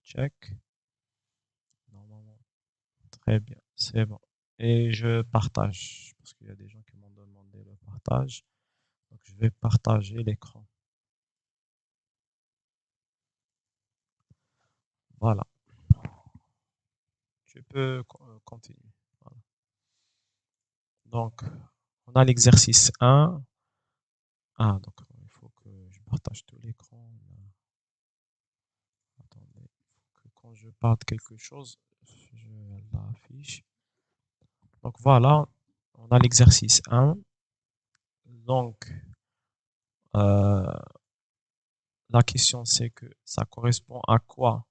check. Normalement, très bien, c'est bon. Et je partage, parce qu'il y a des gens qui m'ont demandé le partage. Donc, je vais partager l'écran. Voilà. Tu peux continuer. Voilà. Donc, on a l'exercice 1. Ah, donc, il faut que je partage tout l'écran. Attendez, il faut que quand je parte quelque chose, je l'affiche. Donc, voilà, on a l'exercice 1. Donc, euh, la question, c'est que ça correspond à quoi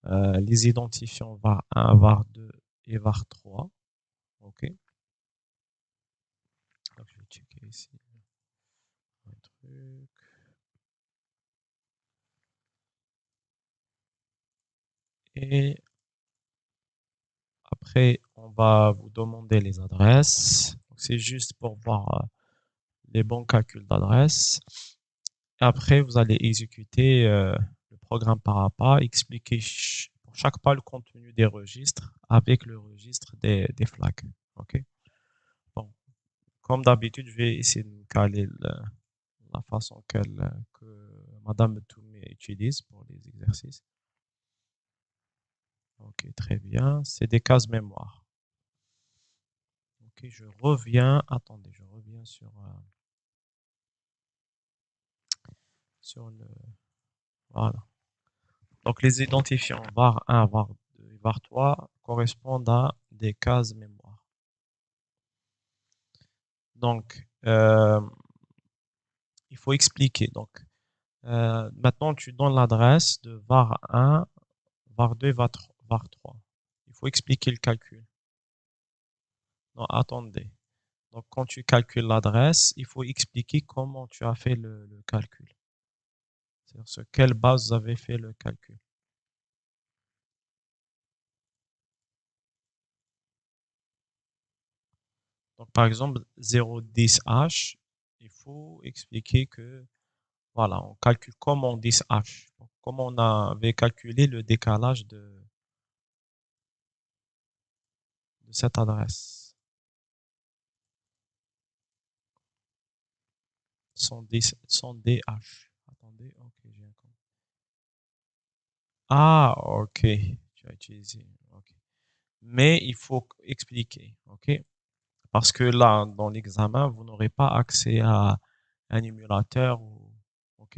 les identifiants var1, var2 et var3. OK. Donc, je vais checker ici un truc. Et après, on va vous demander les adresses. C'est juste pour voir les bons calculs d'adresse. Après, vous allez exécuter le programme par à pas, expliquer pour chaque pas le contenu des registres avec le registre des flags. OK? Bon, comme d'habitude, je vais essayer de caler la façon que Madame Toumé utilise pour les exercices. Ok, très bien. C'est des cases mémoire. Ok, je reviens. Attendez, je reviens sur le. Voilà. Donc, les identifiants var1, var2 et var3 correspondent à des cases mémoire. Donc, il faut expliquer. Donc, maintenant, tu donnes l'adresse de var1, var2 et var3. Il faut expliquer le calcul. Non, attendez. Donc, quand tu calcules l'adresse, il faut expliquer comment tu as fait le calcul. C'est-à-dire sur quelle base vous avez fait le calcul. Donc, par exemple, 0,10H, il faut expliquer que, voilà, on calcule comment 10H. Comment on avait calculé le décalage de cette adresse. 100DH. Attendez, ok, j'ai un compte. Ah, ok, tu as utilisé. Ok. Mais il faut expliquer, ok? Parce que là, dans l'examen, vous n'aurez pas accès à un émulateur. OK?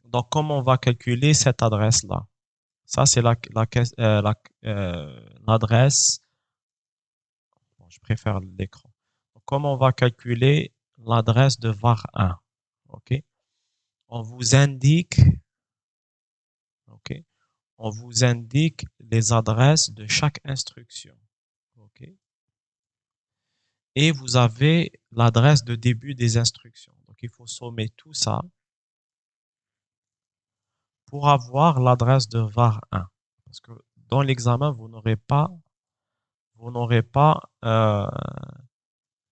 Donc, comment on va calculer cette adresse-là? Ça, c'est l'adresse. Bon, je préfère l'écran. Donc, comment on va calculer l'adresse de var1? OK? On vous indique, OK? On vous indique les adresses de chaque instruction. OK? Et vous avez l'adresse de début des instructions. Donc, il faut sommer tout ça pour avoir l'adresse de var1. Parce que dans l'examen, vous n'aurez pas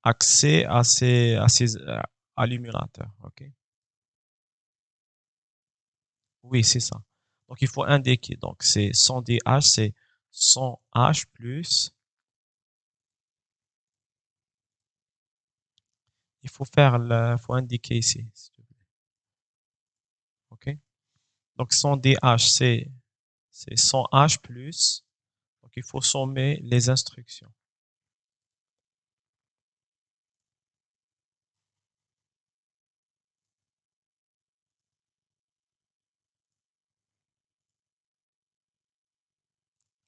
accès à l'émulateur. OK? Oui, c'est ça. Donc, il faut indiquer. Donc, c'est 100DH, c'est 100H plus. Il faut indiquer ici, s'il te plaît. OK? Donc, 100DH, c'est 100H plus. Donc, il faut sommer les instructions.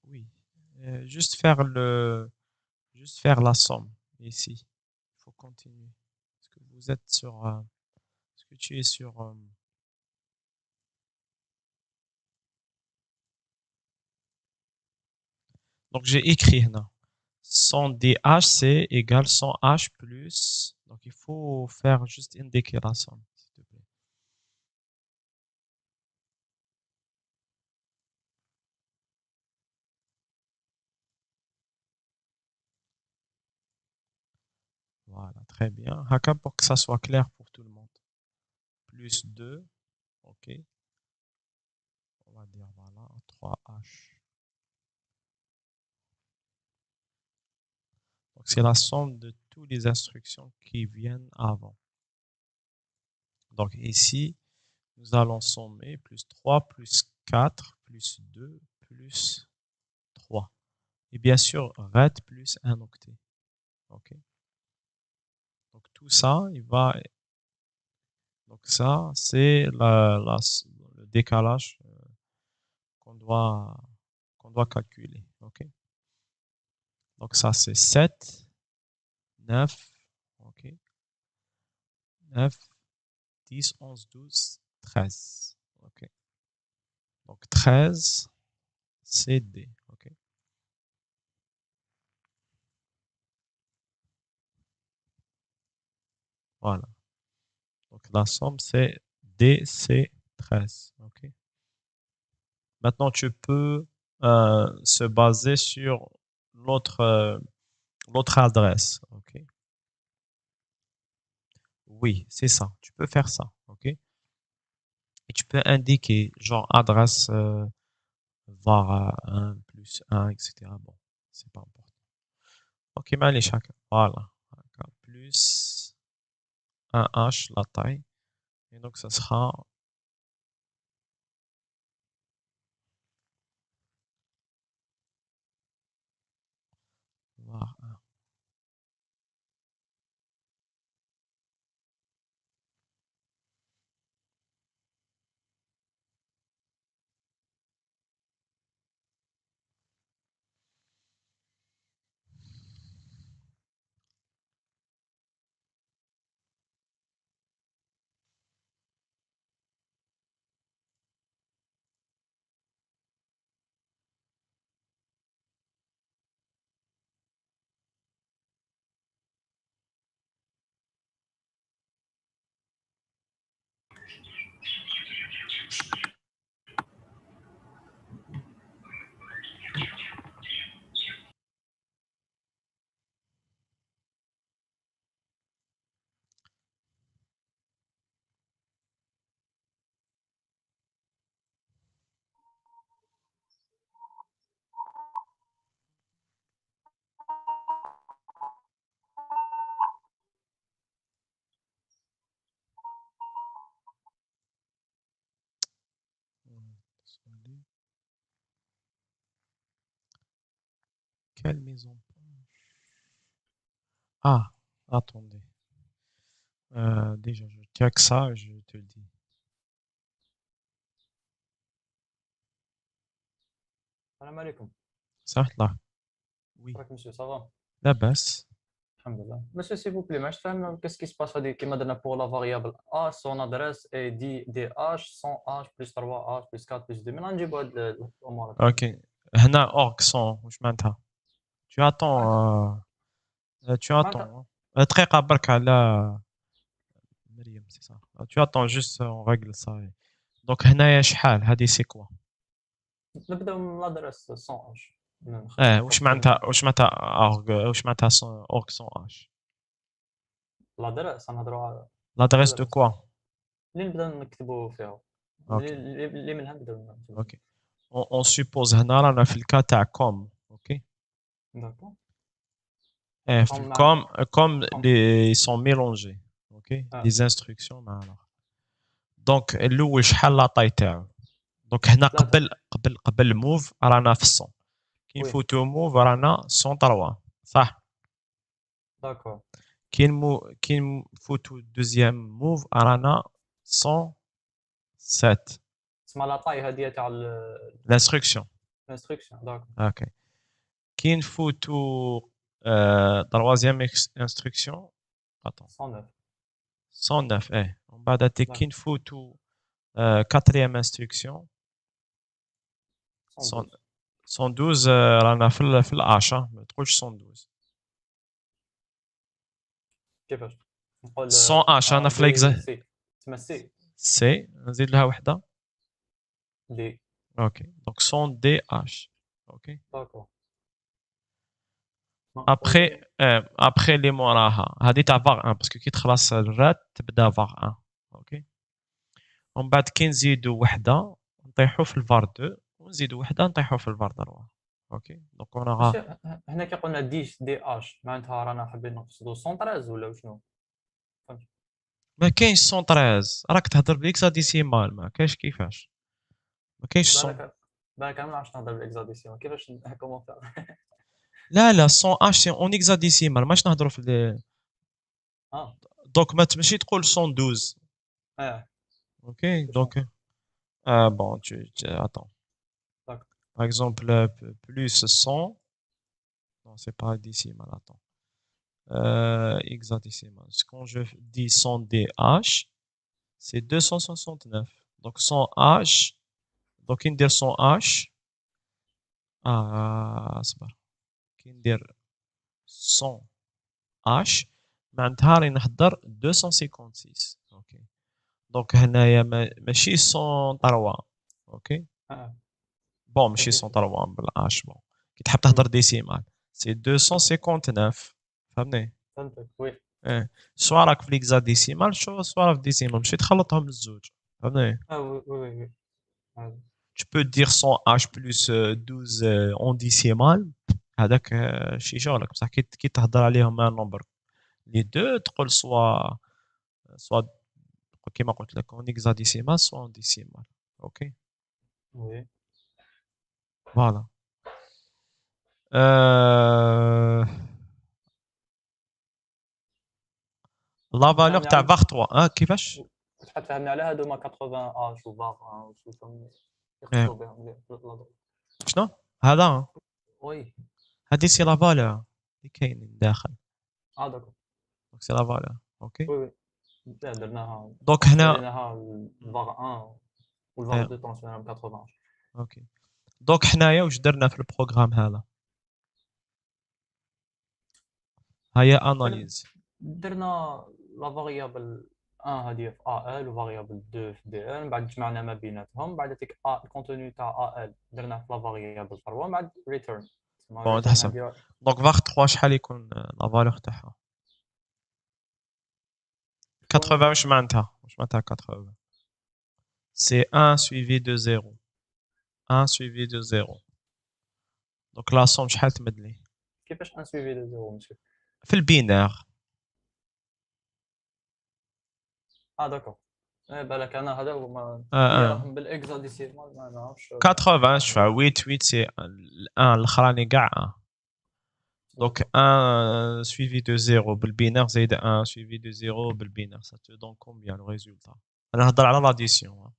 Oui. Juste faire la somme ici. Il faut continuer. Est-ce que vous êtes est-ce que tu es donc j'ai écrit non. 100DH, c'est égal 100H plus. Donc il faut faire juste indiquer la somme, s'il te plaît. Voilà, très bien. Haka pour que ça soit clair pour tout le monde. Plus 2, ok. va dire voilà 3H. Donc c'est la somme de toutes les instructions qui viennent avant. Donc ici, nous allons sommer plus 3, plus 4, plus 2, plus 3. Et bien sûr, ret plus un octet. OK. Donc tout ça, il va... Donc ça, c'est le décalage qu'on doit calculer. OK. Donc ça, c'est 7, 9, OK. 9, 10, 11, 12, 13. OK. Donc 13, c'est D. OK. Voilà. Donc la somme, c'est DC13. OK. Maintenant, tu peux se baser sur l'autre adresse. OK. Oui, c'est ça. Tu peux faire ça. OK. Et tu peux indiquer genre adresse var 1 plus 1, etc. Bon, c'est pas important. OK, mais allez, chacun. Voilà. Plus 1H, la taille. Et donc, ça sera var 1. Quelle maison? Ah, attendez. Déjà, je check ça et je te le dis. Salam alaikum. Ça là. Oui. Monsieur, ça va? La baisse. Alhamdulillah. Monsieur, s'il vous plaît, mais je fais qu'est-ce qui se passe pour la variable A, son adresse est DH, 100H plus 3H plus 4 plus 2. Maintenant, نجيبوا هاد الأمور. Ok. هنا org 100 وش معناتها؟ Tu attends. Tu attends. دقيقة برك على مريم c'est ça. Tu attends juste on règle ça. Donc هنايا شحال؟ هذه c'est quoi؟ نبداو من الادرس 100H. وش معناتها org وش معناتها org 100H؟ الادرس نهضروا على L'adresse de quoi? اللي نبداو نكتبوا فيها. Ok. اللي منها نبداو. Ok. On suppose هنا رانا في الكا تاع com. Ok. D'accord. Comme ils sont mélangés. Ok. Les instructions معنا. Donc الاول شحال لا طاي تاعو؟ دونك هنا قبل موف رانا في 100 كي نفوتو موف رانا 103 صح؟ داكور. كي نفوتو دوزيام موف رانا 107 تسمى لا طاي هذه تاع l'instruction. داكور. Ok. كي نفوتو troisième instruction attends 109 ومن بعد كي نفوتو quatrième instruction 112 رانا في العاشا ما تقولش 112 كيفاش نقول 100 انا في الاكزا تسمى سي نزيد لها وحده دي. اوكي دونك 100 دي اش اوكي داكور. ابخي اللي موراها هذه تاع فار 1 باسكو كي تخلص الرات تبدا فار 1 اوكي ومن بعد كي نزيدو وحده نطيحو في الفار 2 ونزيدو وحده نطيحو في الفار 3. اوكي دونك اون واش اغا. هنا كي قلنا دي اش معناتها رانا حابين نقصدوا 113 ولا شنو؟ فهمت. ما كاينش 113 راك تهضر بالاكساديسيمال ما كاينش كيفاش ما كاينش 100. بالك انا ما نعرفش نهضر بالاكزاديسيون كيفاش كومون فير. لا لا 100 اش سي اون اكساديسيمال ماش نهضروا في اه دونك ما تمشي تقول 112. اه اوكي شنو؟ دونك bon attends داك par exemple plus 100 non c'est pas décimal attends hexadécimal quand je dis 100 DH c'est 269 donc 100 H donc ندير 100 H اصبر كي ندير 100 H معناتها راني نحضر 256 اوكي دونك هنايا ماشي 103 اوكي اه بون ماشي كيفاش 103 بالاش بون كي تحب تهضر ديسيمال سي 259 فهمني فهمتك وي ايه سوا راك في ليكزاديسيمال سوا راك في ديسيمال ماشي تخلطهم الزوج فهمني اه وي وي وي عادي. tu peux dire 100 h plus 12 en décimal هذاك شي شغلك بصح كي تهضر عليهم ان نمبر لي دو تقول سوا كيما قلت لك اون هيكزاديسيمال سوا اون ديسيمال اوكي وي فوالا euh, لا فالور تفهمني تاع على فار 3 كيفاش تحب تفهمني على هادو ما 80 اش و فاغ وشو إيه. يقصدوا بهم شنو هذا وي هذه سي لا فالور اللي كاين داخل اه داكور دونك سي لا فالور اوكي وي وي لا درناها دونك هنا ترانسفيريناها الفاغ 1 والفاغ إيه. 2 ترانسفيريناها ب 80. اوكي دونك حنايا واش درنا في البروغرام هذا هيا اناليز درنا لا فاريابل 1 هذه في ا ال وفاريابل 2 في بي ال، من بعد جمعنا ما بيناتهم، بعد ديك الكونتوني تاع ا ال درناه في لا فاريابل 3، من بعد ريتيرن تسمى بون ريتيرن تحسب هذه دونك فار 3 شحال يكون لا فالور تاعها تكون 80 واش معناتها 80 سي 1 suivi de 0 1 suivi de 0 دونك لا سوم شحال تمد لي كيفاش ان سويفي دو زيرو مسيو. في البينار داكور بالك انا هذا هو ما هي 1 راهم بالاكزاديسيمال ما نعرفش 80 شفا 8 8 سي 1 الاخراني كاع 1 Donc 1 suivi de 0 بالبينار زائد 1 suivi de 0 بالبينار ça te donne combien le résultat انا نهضر على l'addition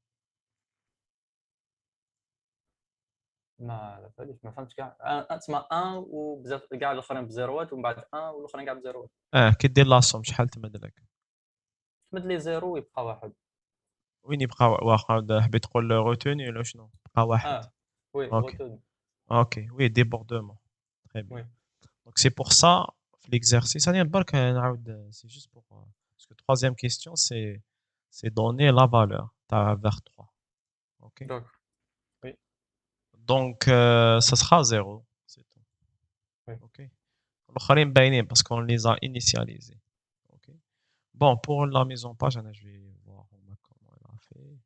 ما على باليش ما فهمتش كاع تسمى 1 وبزاف كاع الاخرين بزيروات ومن بعد 1 والاخرين كاع بزيروات كي دير لا سوم شحال تمد لك تمد لي زيرو ويبقى واحد. وين يبقى واخا حبيت تقول روتوني ولا شنو بقى واحد وي اوكي غوتون اوكي وي ديبوردمون très bien وي donc c'est pour ça في l'exercice انا برك نعاود c'est juste pour parce que troisième question c'est donner la valeur تاع vers 3 ok داكور وي donc ça sera 0 c'est tout وي ok الاخرين باينين parce qu'on les a initialisés ok bon pour la mise en page je vais voir comment elle a fait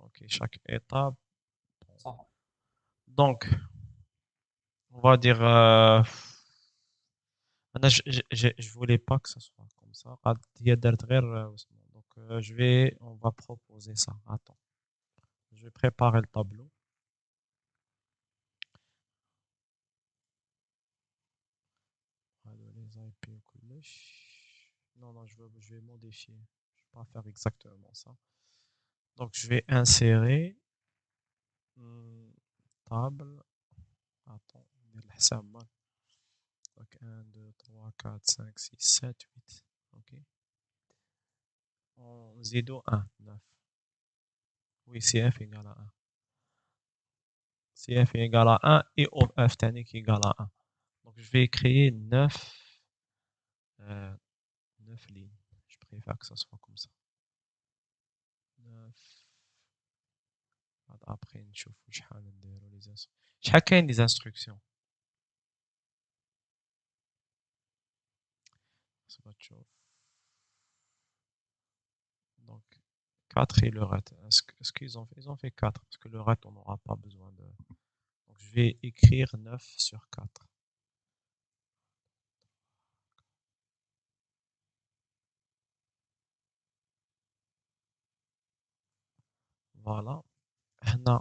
ok chaque étape صح. donc on va dire je voulais pas que ça soit comme ça قد هي دارت غير اسمه. donc on va proposer ça attends je vais préparer le tableau les IP وكلش. non non je vais modifier je vais pas faire exactement ça donc je vais insérer table attends ندير الحساب مال donc 1 2 3 4 5 6 7 8 ok نزيدو 1 9 oui CF égale à 1 CF égale à 1 et OF تاني égale à 1 donc je vais créer 9 9 lignes je préfère que ça soit comme ça 9 après نشوفو شحال نديرو les instructions شحال كاين les instructions تشوف donc 4 et le reste. Est-ce qu'ils ont fait? Ils ont fait 4, parce que le reste, on n'aura pas besoin de... Donc, je vais écrire 9 sur 4. Voilà. On a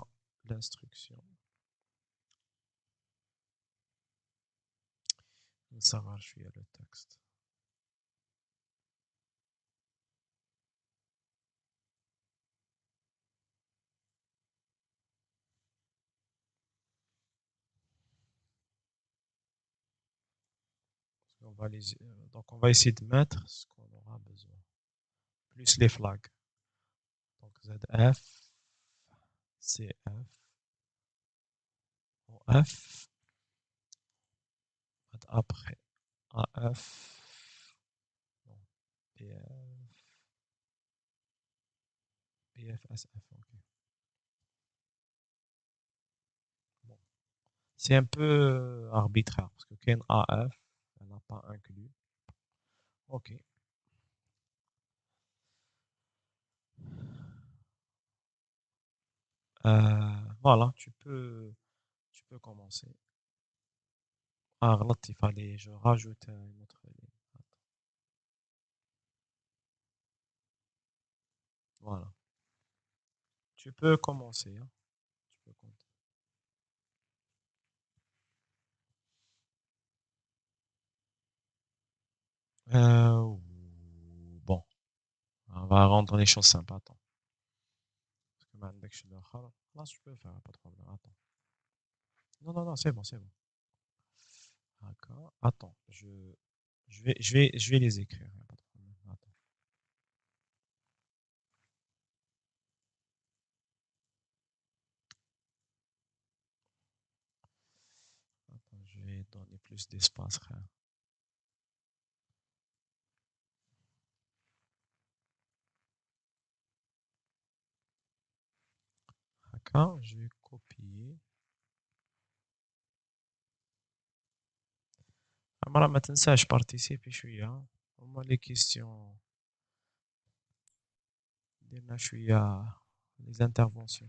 l'instruction. Ça va, je suis à le texte. Donc, on va essayer de mettre ce qu'on aura besoin. Plus les flags. Donc, ZF, CF, OF, après AF, non, PF, PFSF. Ok. Bon. C'est un peu arbitraire parce que Ken AF, elle n'a pas inclus. Ok. Voilà, tu peux commencer. Ah, là, il fallait, je rajoute une autre ligne. Attends. Voilà. Tu peux commencer, hein. Tu peux compter. Bon, on va rendre les choses simples. Attends. Parce que maintenant que je suis d'accord, là, je peux faire, pas de problème. Attends. Non, non, non, c'est bon, c'est bon. D'accord. Attends, je vais les écrire. Y a pas de problème. Attends. Attends, je vais donner plus d'espace, frère. D'accord, je vais copier. مرة ما تنساش participer شوية. هما les questions. ديرنا شوية les interventions.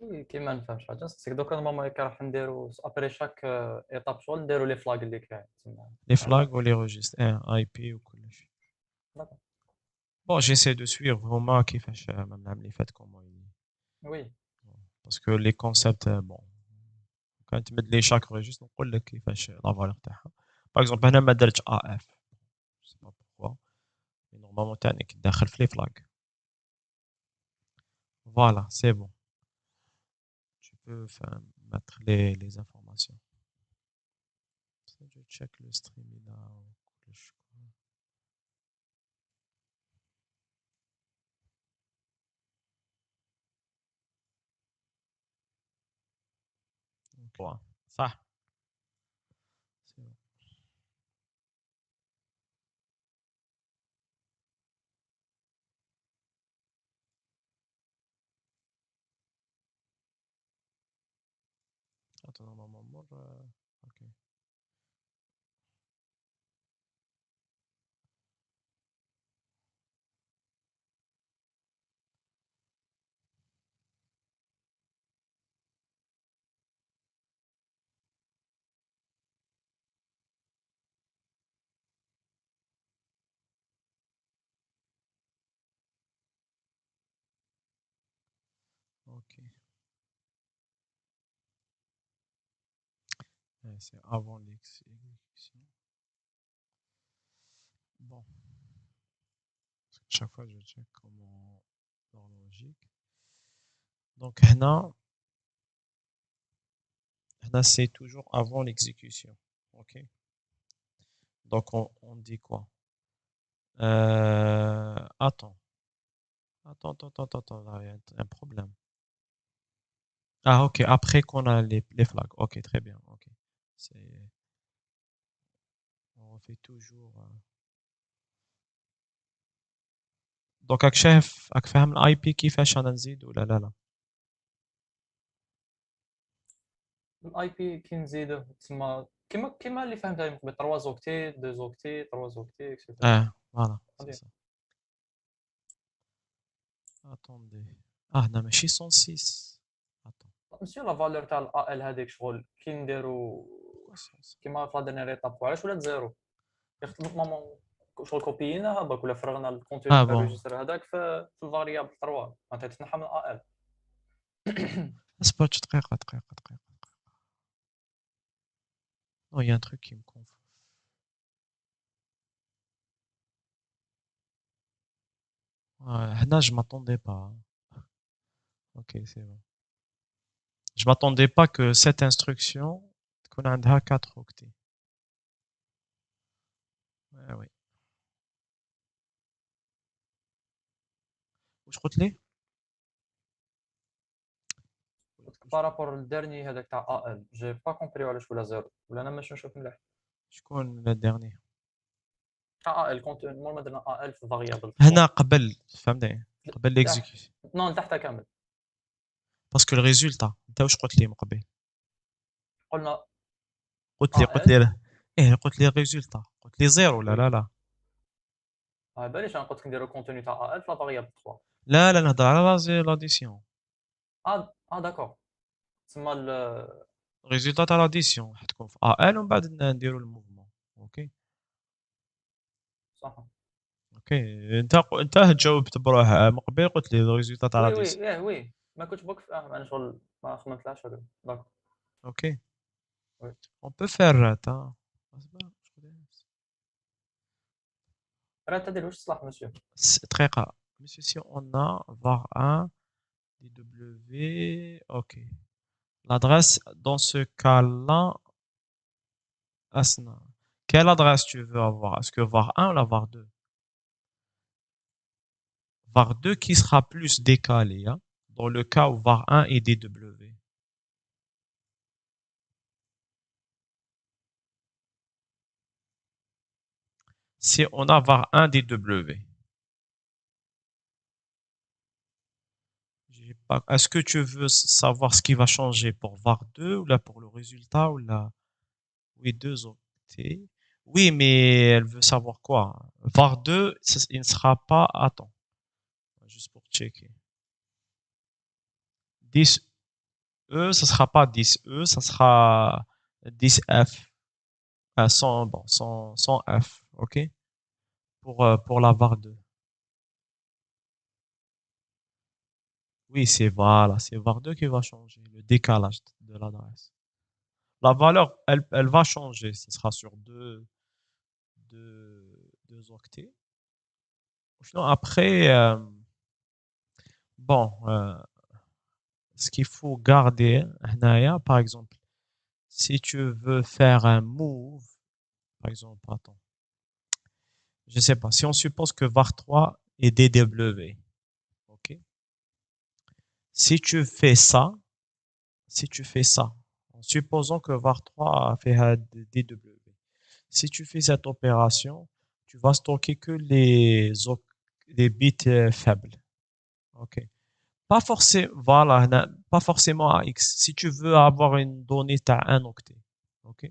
وي كيما نفهم حاجه نسيك دوكا نورمالمون راح نديرو ابري شاك ايطاب شغل نديرو لي فلاغ اللي كاين تما Les flags ou les registres. IP وكلشي. Bon, j'essaie de suivre هما كيفاش نعمل فات comment وي parce que les concepts bon كان تمد لي chaque registre نقول لك كيفاش لا فالور تاعها. Par exemple هنا ما درتش AF. Je sais pas pourquoi. Mais normalement تاني كي داخل في les flags. Voilà, c'est bon. Tu peux mettre les informations. Je check le stream là. صح. C'est bon. Attends, normalement, ok. Ok. C'est avant l'exécution. Bon. Chaque fois, je check comment leur logique. Donc, là, c'est toujours avant l'exécution. Ok. Donc, on dit quoi? Attends. Attends, là, il y a un problème. Ah, ok, après qu'on a les flags. Ok, très bien. Ok. On fait toujours. Donc, راك شايف راك فاهم الاي بي كيفاش انا نزيد ولا لا؟ الاي بي كي نزيدوه تما كيما اللي فهمتها من قبل 3 زوكتي 2 زوكتي 3 زوكتي اكسيتيرا. Voilà, c'est ça. attendez. Ah, non, mais 106. Attends, مسيو لا فالور تاع الاي ال هذيك شغل كي نديرو pourquoi 106? كيما في لا دينيير ايتاب علاش ولات زيرو يخدم نورمالمون شغل كوبييناها برك ولا فرغنا الكونتوني Ah تاع bon, الريجستر هذاك في الفاريابل 3 معناتها تتنحى من اي ال اصبر دقيقة. Non, il y a un truc qui me confond. Ouais, là, je m'attendais pas. Ok, c'est bon. Je m'attendais pas que cette instruction qu'on a 4 octets. Ouais, oui. واش قلت لي؟ بارابور للدرني هذاك تاع اي ال جي با كومبري علاش ولا زيرو ولا انا ماشي نشوف مليح شكون الدرني؟ تاع اي ال كونتوني نورمال درنا اي ال في فاريابل 3 هنا قبل فهمتني قبل تحت ليكزيكيوشن نون تحتها كامل باسكو الريزولتا انت واش قلت لي من قبل؟ قلنا قلت لي اي قلت ال لي ايه قلت لي الريزولتا قلت لي زيرو لا وي لا لا باليش انا قلت لك نديرو كونتوني تاع اي ال في لا فاريابل 3 لا نهضر على لاديسيون داكور تسمى الريزولتا تاع لاديسيون حتكون في ا ال ومن بعد نديرو الموفمون. اوكي صح اوكي انت جاوبت بروح من قبل قلت لي الريزولتا تاع وي لاديسيون. وي وي ما كنتش بوقف انا شغل ما خممتلهاش هذا داكور اوكي وي on peut faire attends. راه تدير واش تصلح مسيو دقيقة monsieur si on a var 1 dw ok l'adresse dans ce cas-là Asna. Quelle adresse tu veux avoir? Est-ce que var 1 ou la var 2? Var 2 qui sera plus décalé, hein, dans le cas où var 1 est dw. Si on a var 1 dw. Est-ce que tu veux savoir ce qui va changer pour var 2 ou là pour le résultat ou là? Oui, deux octets. Oui, mais elle veut savoir quoi? Var 2, il ne sera pas. Attends, juste pour checker. 10E, ça sera pas 10E, ça sera 10F. 100, bon, 100 F, ok? Pour la var 2. Oui, c'est var 2 qui va changer, le décalage de l'adresse. La valeur, elle va changer, ce sera sur deux octets. Sinon, après, bon, ce qu'il faut garder, par exemple, si tu veux faire un move, par exemple, attends, je sais pas, si on suppose que var 3 est dw, ok? Si tu fais ça, en supposant que var3 a fait un dw, si tu fais cette opération, tu vas stocker que les bits faibles. Ok. Pas forcément, voilà, pas forcément à x. Si tu veux avoir une donnée, tu as un octet. Ok.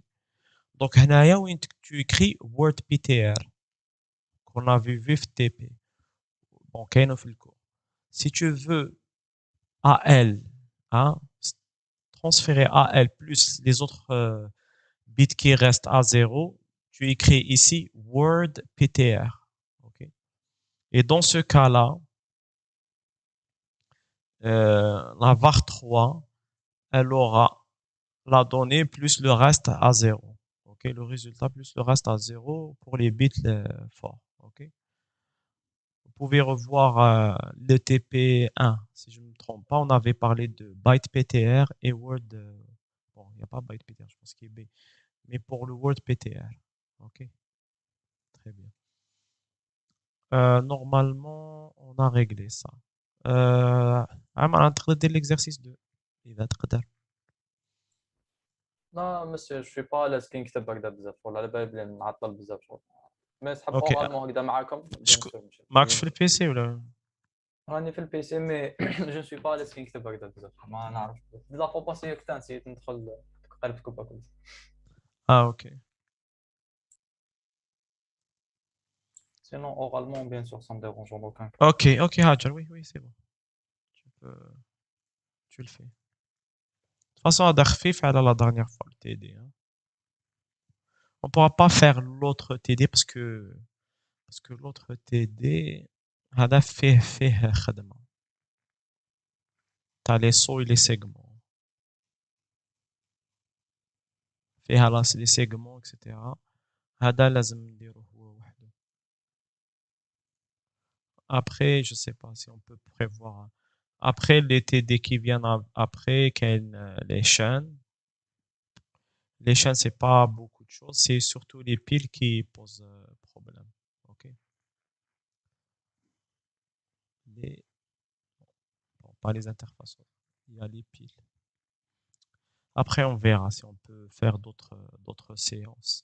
Donc, هنايا وين tu écris wordptr qu'on a vu في TP. Bon, كاينه في الكود. Si tu veux AL, hein, transférer AL plus les autres bits qui restent à 0, tu écris ici word ptr. Okay. Et dans ce cas-là, la var3, elle aura la donnée plus le reste à 0. Okay. Le résultat plus le reste à 0 pour les bits forts. Okay. Vous pouvez revoir le TP1, si je ne me trompe pas, on avait parlé de byte ptr et word. Bon, il n'y a pas byte ptr, je pense qu'il est B. Mais pour le word ptr. Ok, très bien. Normalement, on a réglé ça. عمل تقدر l'exercice 2 إذا تقدر. لا مسيو جو با لاز كي نكتب هكذا بزاف ولا على بالي بلي نعطل بزاف شغل مي نسحب اوكي اورالمون هكذا معاكم بيان سور ماشي معكش في البي سي ولا؟ راني في البي سي مي جو سوي با لاز كي نكتب هكذا بزاف ما نعرف لا فوا باسي كنت نسيت ندخل قلبت كوبا كل اه اوكي. Sinon, oralement, bien sûr, ça me dérange en aucun cas. Ok, ok, Hajar, oui, oui, c'est bon. Tu le fais. De toute façon, هذا خفيف على la dernière fois, le TD. Hein. On pourra pas faire l'autre TD parce que l'autre TD, هذا فيه خدمة. T'as les sauts et les segments. فيها les segments, etc. هذا لازم نديروه هو وحده. Après, je sais pas si on peut prévoir. Après, les TD qui viennent après, les chaînes. Les chaînes, c'est pas beaucoup de choses. C'est surtout les piles qui posent problème. Ok. Les, bon, pas les interfaces. Il y a les piles. Après, on verra si on peut faire d'autres séances.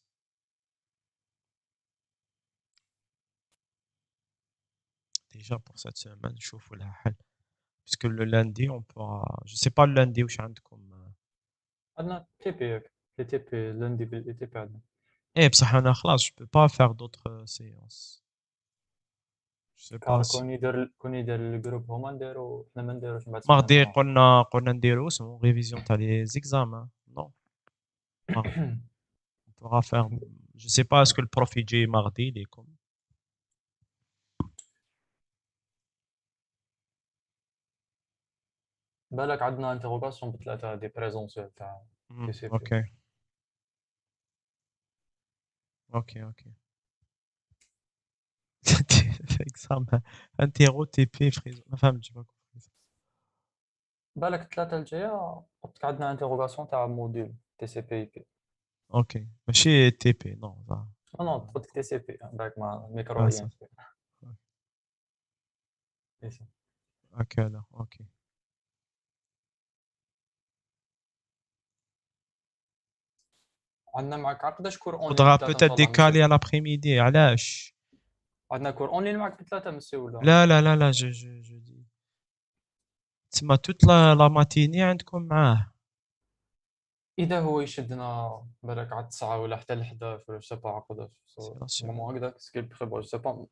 Déjà pour cette semaine, je trouve la halle. Puisque le lundi, on pourra. Je sais pas le lundi où je suis comme. عندنا تي بي لي تي بي lundi لي تي بي عندنا. Eh, بصح أنا خلاص, je peux pas faire d'autres séances. Je sais pas كار si. كون يدير الجروب هما نديرو حنا ما نديروش من بعد mardi سمعنا. قلنا نديرو اسمه révision تاع les examens. Non, mardi. On pourra faire. Je sais pas, est-ce que le prof il dit mardi, il est comme. بالك عندنا انتروغاسيون بثلاثه دي بريزونسيال تاع تي سي بي. Ok, ok, ok. Examen. Interro, TP, frise. Enfin, je sais pas compris ça. بالك الثلاثه الجايه قلت لك عندنا انتروغاسيون تاع موديل تي سي بي بي. Ok. ماشي TP, non, ça. نو قلت لك تي سي بي بالك مع ميكرو Ah, ريان ça. شويه. À quelle heure? Ok. عندنا معك عقداش كور اونلاين Faudra بثلاثه ان peut-être شاء الله مسيو. décaler à l'après-midi. علاش؟ عندنا كور اونلاين معك بثلاثه مسيو ولا؟ لا لا لا لا je dis. تسمى toute la matinée عندكم معاه. اذا هو يشدنا بالك على 9 ولا حتى ل 11 ولا جو با عقداش C'est la semaine. نورمال هكذاك سكيل بريفو جو با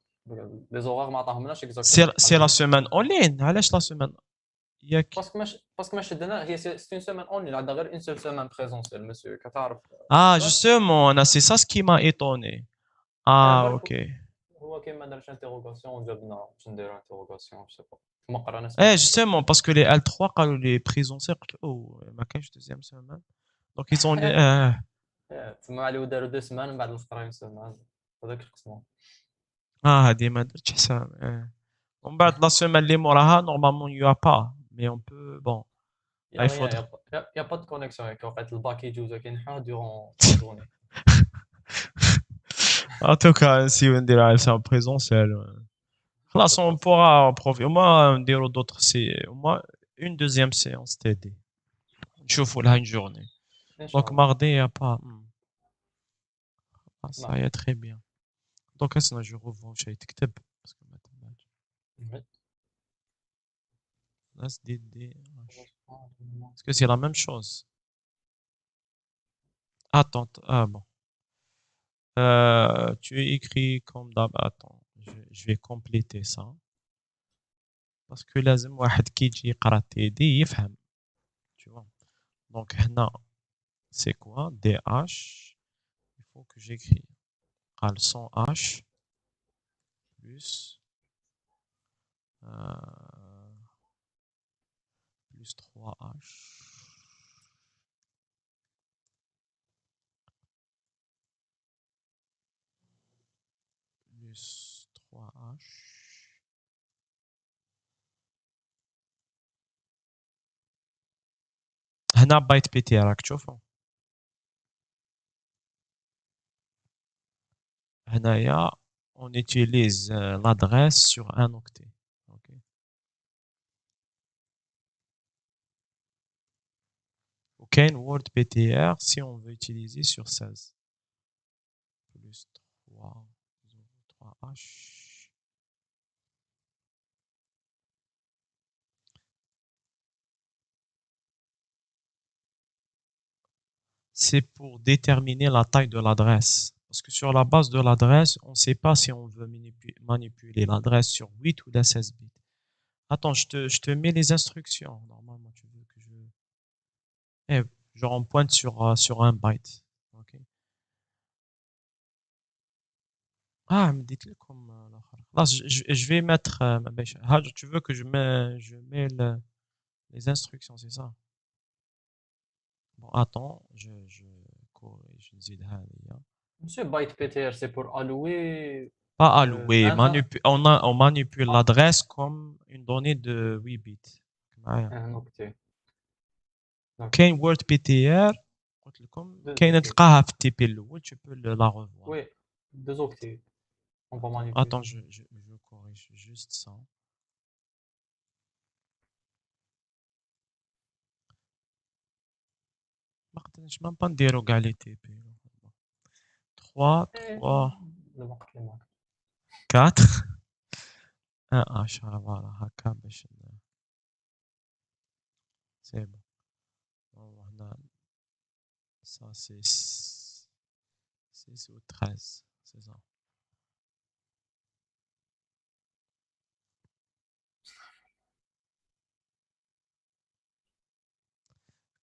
لي زوغار ما عطاهمناش C'est اكزاكتومون c'est la semaine en ligne. علاش la semaine؟ ياك. باسكو ما شدنا هي سي اون سيمين اونلاين عندنا غير اون سيل سيمين بريزونسيال مسيو كتعرف. Ah, لا justement, c'est ça ce qui m'a étonné. Ah, برك ok. هو كاين ما دارش انتروغاسيون جابنا باش نديرو انتروغاسيون جو با ما قراناش Eh, بينا. justement, parce que les L3, quand les prisons, c'est. Oh, ma cage deuxième semaine. Donc, ils ont. تما عليو داروا دو سمان من بعد الاخرين سمان هذاك القسم. هادي ما درتش حساب. ومن بعد لا سيمين اللي موراها نورمالمون يو با مي اون بو بون يا اي ريان فودر يا با دو كونيكسيون هيك وقعت الباك يجوزو كينحوه دورون لا جورني. En tout cas, نسيو نديرها en présentiel. خلاص, on pourra en profiter. Au moins, نديرو d'autres, c'est au moins une deuxième séance TD. نشوفوا لها une journée. ان شاء Donc, الله. mardi, il n'y a pas. Ah, ça y نعم. est, très bien. Donc, est-ce que je revois, j'ai تكتب parce que maintenant, SDD. Est-ce que c'est la même chose? Attends, ah bon. Tu écris comme d'hab. Attends, je vais compléter ça. Parce que لازم واحد كي يجي يقرا TD يفهم. Tu vois. Donc, هنا, c'est quoi? DH. Il faut que j'écris. قال 100H plus, plus 3H plus 3H. هنا بايت بي تي راك تشوفوا. هنايا on utilise l'adresse sur un octet. Okay. وكاين word ptr si on veut utiliser sur 16 plus 3 3h. C'est pour déterminer la taille de l'adresse. Parce que sur la base de l'adresse, on ne sait pas si on veut manipuler l'adresse sur 8 ou la 16 bits. Attends, je te mets les instructions. Normalement, tu veux que je... Eh, genre, on pointe sur un byte. Ok. Ah, mais dites-le comme l'autre. Là, je vais mettre... tu veux que je mets les instructions, c'est ça? Bon, attends, je corrige. نزيد هذه. Monsieur Byte PTR, c'est pour allouer Pas alloué. un, On manipule ah, l'adresse comme une donnée de 8 bits. معايا. un octet. D'accord. كاين وورد بي تي ار قلت لكم Deux كاينه octets. تلقاها في التي بي الاول tu peux la revoir. Oui, deux octets. On va Attends, manipuler. je corrige juste ça. ما قدرناش même pas نديرو كاع لي تي بي. 3 Eh, 3 الوقت اللي معك. 4 1 10 فوالا هكا باش سي بون. هنا ça c'est 6 ou 13 c'est ça.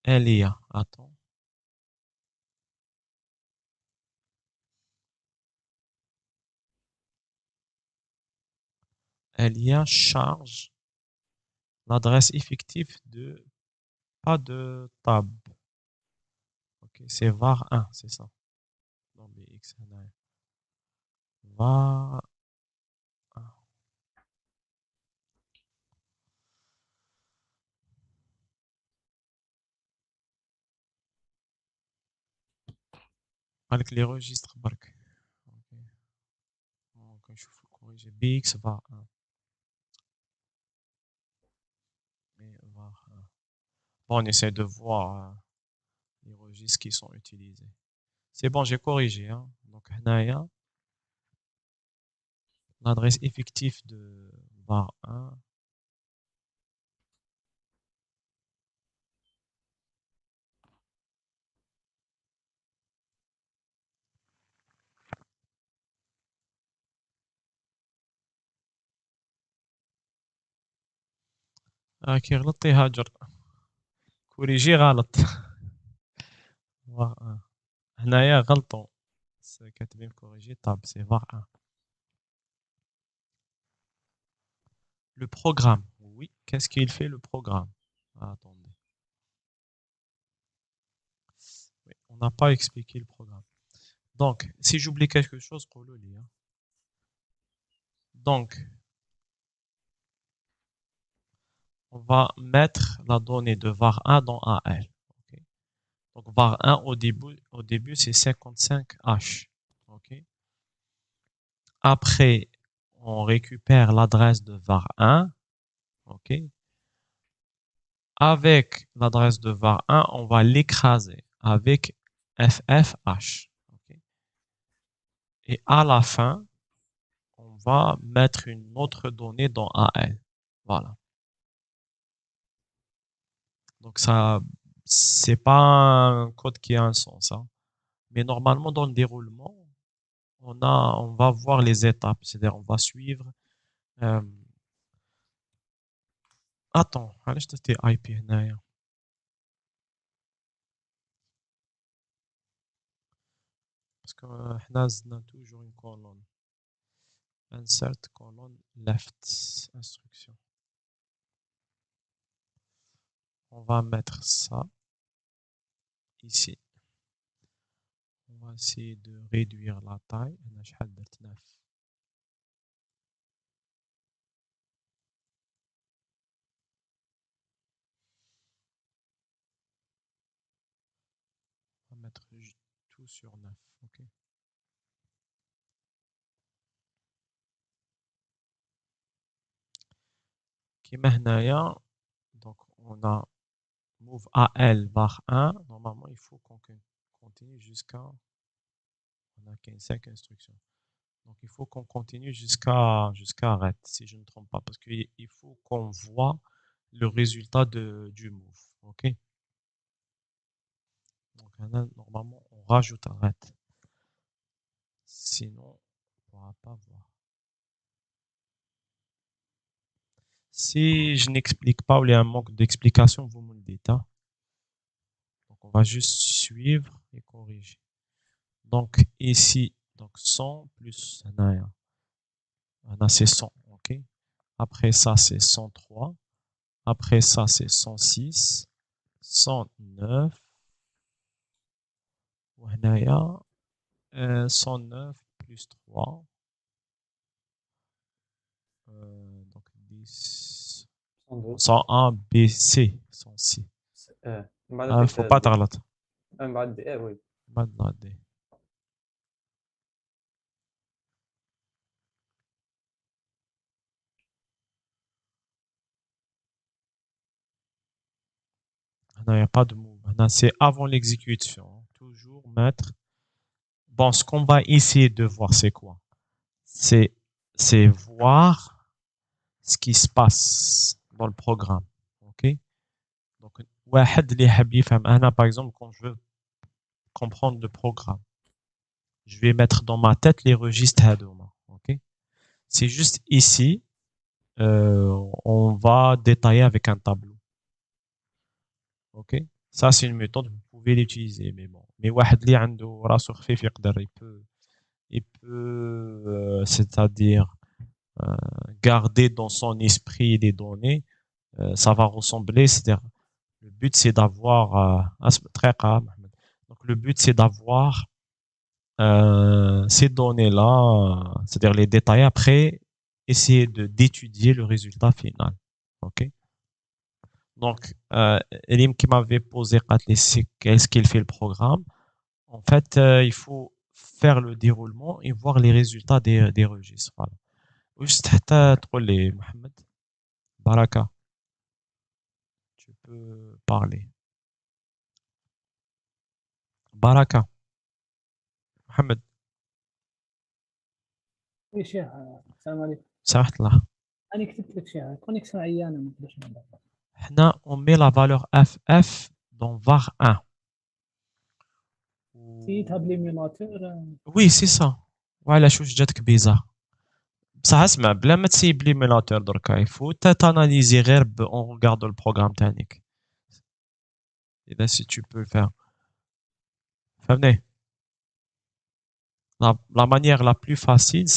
Elia, attends. Elia charge l'adresse effective de pas de tab. Ok, c'est var 1, c'est ça. Dans BX هنايا. var 1. قالك لي registres برك. Ok. Donc نشوفو corriger BX var 1 et var 1. Bon, on essaie de voir les registres qui sont utilisés. C'est bon, j'ai corrigé. Hein. Donc هنايا l'adresse effective de var 1. كي غلطتي هاجر كوريجي غلط. var 1 هنايا غلطوا كاتبين كوريجي طاب سي var 1. Le programme, oui. Qu'est-ce qu'il fait le programme? Ah, attendez. Oui, on n'a pas expliqué le programme. Donc, si j'oublie quelque chose, pour le lire. Donc, on va mettre la donnée de var1 dans AL. Okay. Donc, var1 au début c'est 55H. Okay. Après, on récupère l'adresse de var1. Okay. Avec l'adresse de var1, on va l'écraser avec ffh. Okay. Et à la fin, on va mettre une autre donnée dans AL. Voilà. Donc ça, c'est pas un code qui a un sens, hein. Mais normalement, dans le déroulement, on va voir les étapes. C'est-à-dire, on va suivre. euh, Attends, علاش درتي IP هنايا؟ Parce que حنا زدنا toujours une colonne. Insert colonne left instruction. On va mettre ça ici. On va essayer de réduire la taille. أنا شحال درت 9. On va mettre tout sur 9. Ok. كيما هنايا donc on a move AL var 1. Normalement, il faut qu'on continue jusqu'à on a 5 instructions. Donc il faut qu'on continue jusqu'à ret si je ne me trompe pas parce qu'il faut qu'on voit le résultat du move. OK? Donc là, normalement, on rajoute un ret. Sinon, on pourra pas voir. Si je n'explique pas ou il y a un manque d'explication, vous me le dites, hein. Donc, on va juste suivre et corriger. Donc, ici, donc 100 plus c'est 100, ok. Après ça, c'est 103. Après ça, c'est 106, 109. وهنايا 109 plus 3. Donc 10. 102 101 BC 106. من بعد faut pas دي تغلط. من بعد دي وي maintenant D. Il n'y a pas de move. C'est avant l'exécution. Toujours mettre. Bon, ce qu'on va essayer de voir, c'est quoi? C'est voir ce qui se passe dans le programme. Ok? Donc, واحد اللي حاب يفهم هنا, par exemple, quand je veux comprendre le programme, je vais mettre dans ma tête les registres هذوما. Ok? C'est juste ici, on va détailler avec un tableau. Ok? Ça, c'est une méthode, vous pouvez l'utiliser, mais bon. Mais واحد اللي عنده راسو خفيف يقدر, il peut c'est-à-dire garder dans son esprit les données, ça va ressembler, c'est-à-dire le but c'est d'avoir très calme. Donc le but c'est d'avoir ces données-là, c'est-à-dire les détails, après essayer d'étudier le résultat final. Ok? Donc Elim qui m'avait posé qu'est-ce qu'il fait le programme. En fait, il faut faire le déroulement et voir les résultats des registres. Voilà. Juste حتى تقول لي محمد Baraka, tu peux parler. Baraka, Mohamed, اي شيخ السلام عليكم. سمحت الله. انا كتبت لك شيخ كونيكسيون عيانه ما نقدرش نلعب. Hna, on met la valeur ff dans var 1. سيتها بليميناتور. Oui, c'est ça. Voilà, chose جاتك bizarre. بصح اسمع, بلا ما تسيب ليميناتور دركا, il faut t'analyser غير en regardant le programme تاعك. Et là, si tu peux le faire. فهمني. La manière la plus facile,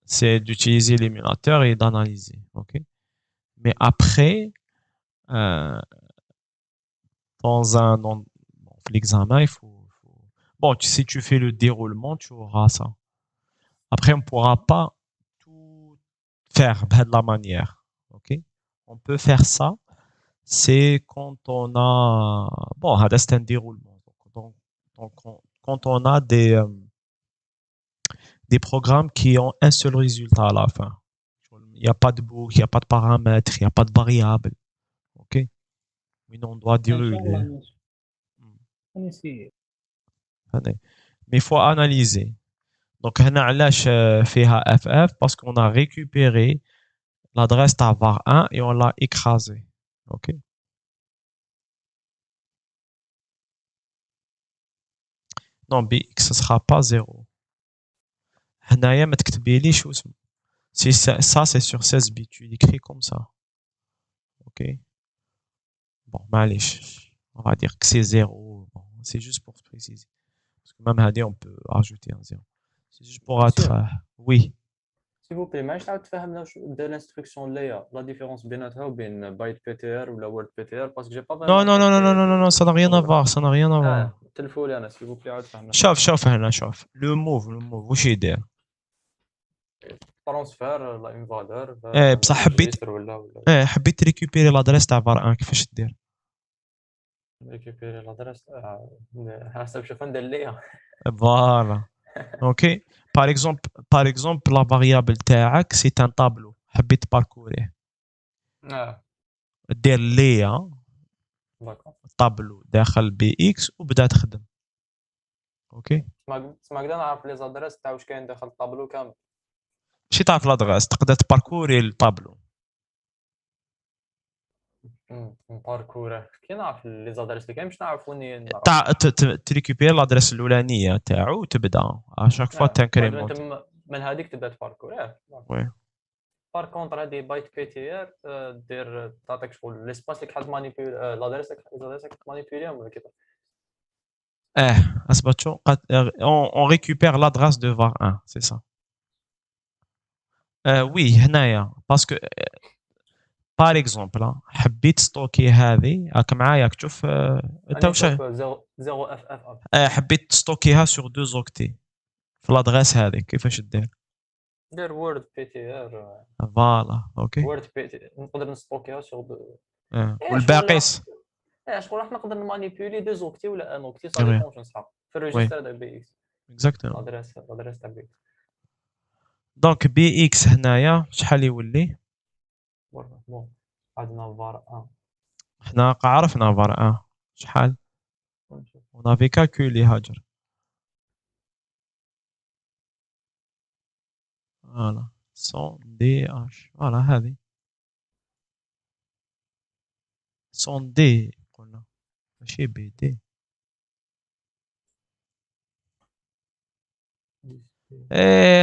c'est d'utiliser l'émulateur et d'analyser. Ok? Mais après, dans l'examen, bon, si tu fais le déroulement, tu auras ça. Après, on ne pourra pas tout faire de la manière. Ok? On peut faire ça, c'est quand on a, bon, c'est un déroulement. Donc, quand on a des programmes qui ont un seul résultat à la fin. Il n'y a pas de boucle, il n'y a pas de paramètres, il n'y a pas de variables. Ok? Mais on doit dérouler. Mais il faut analyser. Donc, هنا علاش فيها FF parce qu'on a récupéré l'adresse var 1 et on l'a écrasé. OK? Non, BX, ce sera pas 0. هنايا ما تكتبيليش واسم. Ça, c'est sur 16 bits. Tu l'écris comme ça. OK? Bon, معليش. On va dire que c'est 0. Bon, c'est juste pour préciser. Parce que même هادي, on peut ajouter un 0. C'est juste pour être... oui. S'il vous plaît, ما تعاود تفهمنا دير l'instruction اللي la différence بيناتها وبين byte PTR ولا word PTR parce que j'ai pas Non, non, non, non, non, non, non, ça n'a rien à voir, ça n'a rien à voir. تلفوا لي انا s'il vous plaît عاود فهمنا. شوف هنا, شوف. Le move, واش يدير؟ ترانسفير لا اون فالور بصح حبيت ريكوبيري لادريس تاع var 1 كيفاش دير؟ ريكوبيري لادريس حسب شوف ندير ليها. فوالا. اوكي. par exemple la variable تاعك c'est un tableau حبيت تباركوريه. دير ليها طابلو داخل بي اكس وبدا تخدم. اوكي. تسمى كدا نعرف لي زادريس تاع واش كاين داخل الطابلو كامل. ماشي تعرف لادغاس, تقدر تباركوري الطابلو. باركور كي نعرف لي زادريس اللي كاين باش نعرفوني نعرف تاع تريكوبير لادريس الاولانيه تاعو وتبدا اشاك فوا بعد تانكريمونت. انت من هذيك تبدا تباركور وي بار كونتر هذه بايت بي تي ار دير تعطيك شغل ليسباس اللي كتحط مانيبيول لادريس اللي مانيبيوليهم ولا كيفاش اثبتوا on récupère l'adresse de var 1 c'est ça. وي هنايا باسكو بار اكزومبل حبيت ستوكي هذه راك معايا تشوف انت واش 0 اف اف حبيت ستوكيها سور دو زوكتي في لادريس هذه كيفاش دير دير وورد بي تي ار فوالا اوكي وورد بي تي نقدر نستوكيها سور والباقي شغل راح نقدر نمانيبيولي دو زوكتي ولا ان اوكتي صافي ديبون شنو نسحق في الريجستر تاع بي اكس اكزاكتومون. لادريس تاع بي اكس دونك بي اكس هنايا شحال يولي بون عندنا فار 1 حنا عرفنا فار 1 شحال on avait calculé هاجر فوالا 100 دي اش فوالا هذه 100 دي قلنا ماشي بي دي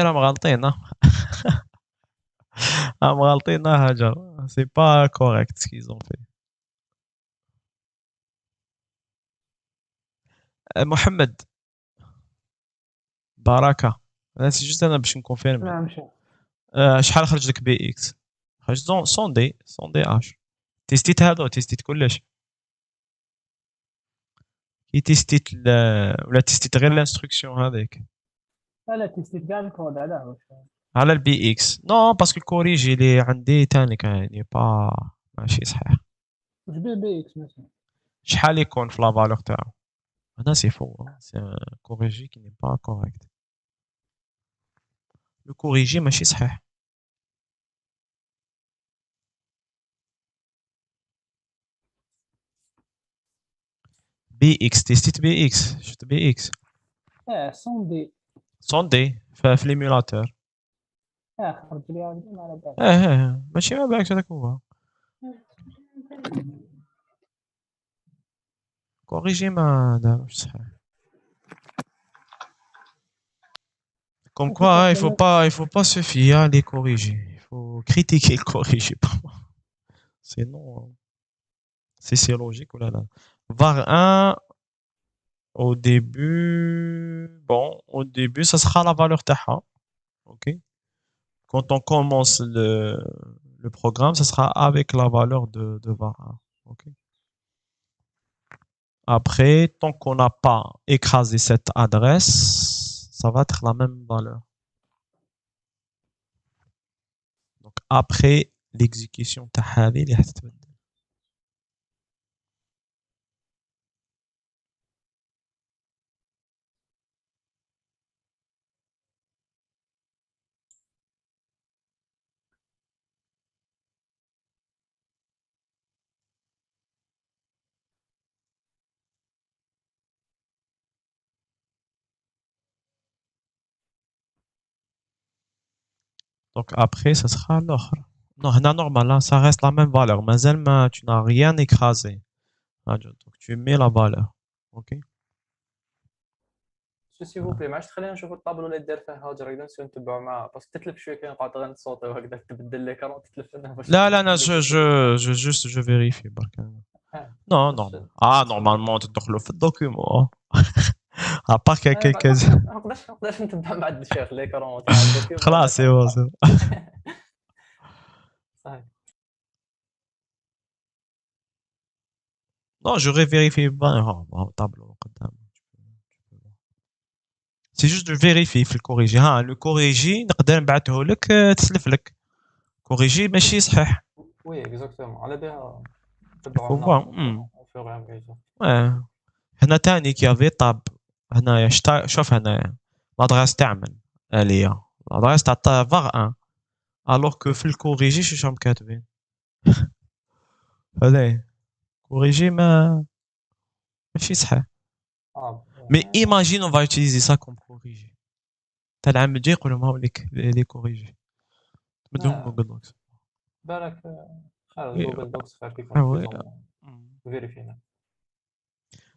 راهم غالطين راهم غالطين هاجر سي با كوريكت سكيزون في محمد بركه سي جوست انا باش نكونفيرمي نعم شيخ. شحال خرج لك بي اكس خرج 100 دي اش تيستيت هذا تيستيت كلش كي تيستيت ولا تيستيت غير الانستركسيون هذيك لا تيستيت كاع الكود علاه على البي اكس نو باسكو الكوريجي اللي عندي تاني يعني با ماشي صحيح واش بيه بي اكس مثلا شحال يكون في لا فالور تاعو هنا سي فو سي كوريجي كي ني با كوريكت لو كوريجي ماشي صحيح بي اكس تيستيت بي اكس شفت بي اكس 100 دي صوندي في ليميولاتور خرج لي عندي ما على بالي ماشي ما بالك هذاك هو كوريجي ما داروش صحيح comme quoi il faut pas se fier à les corriger il faut critiquer le corriger sinon c'est logique ou là var 1 au début ça sera la valeur taha ok quand on commence le programme ça sera avec la valeur de var 1 ok après tant qu'on n'a pas écrasé cette adresse ça va être la même valeur donc après l'exécution تاع هذه اللي حتتبدل donc après ça sera l'autre non normal là ça reste la même valeur mais tu n'as rien écrasé donc tu mets la valeur ok سي فو بلي معاش تخلينا نشوفوا الطابلو اللي دار فيه هاجر هكذا نسيو نتبعوا معاه باسكو تتلف شويه كي نقعد غير نصوتي وهكذا تبدل لي كرون تتلف انا باش لا انا je vérifie برك non normalement تدخلوا في الدوكيومون à part quelques نقدرش نتبع مع الشيخ لي كرون تاع الدوكيومون خلاص سي صحيح non j'aurais vérifié bien tableau قدام سي جوست دو فيريفي في الكوريجي لو كوريجي نقدر نبعثه لك تسلف لك كوريجي ماشي صحيح وي اكزاكتومون على بها هنا تاني كيافي طاب هنايا شوف هنايا لادريس تعمل آلية لادريس تاع فار 1 الوغ كو في الكوريجي شو راهم كاتبين هذا كوريجي ماشي صحيح mais imagine on va utiliser ça comme corrigé t'as العام الجاي يقولوا ما هو لي كوريجي تمدهم جوجل دوكس بالك Oui, جوجل دوكس خير كي ah يكون ouais. بلوز فيريفينا.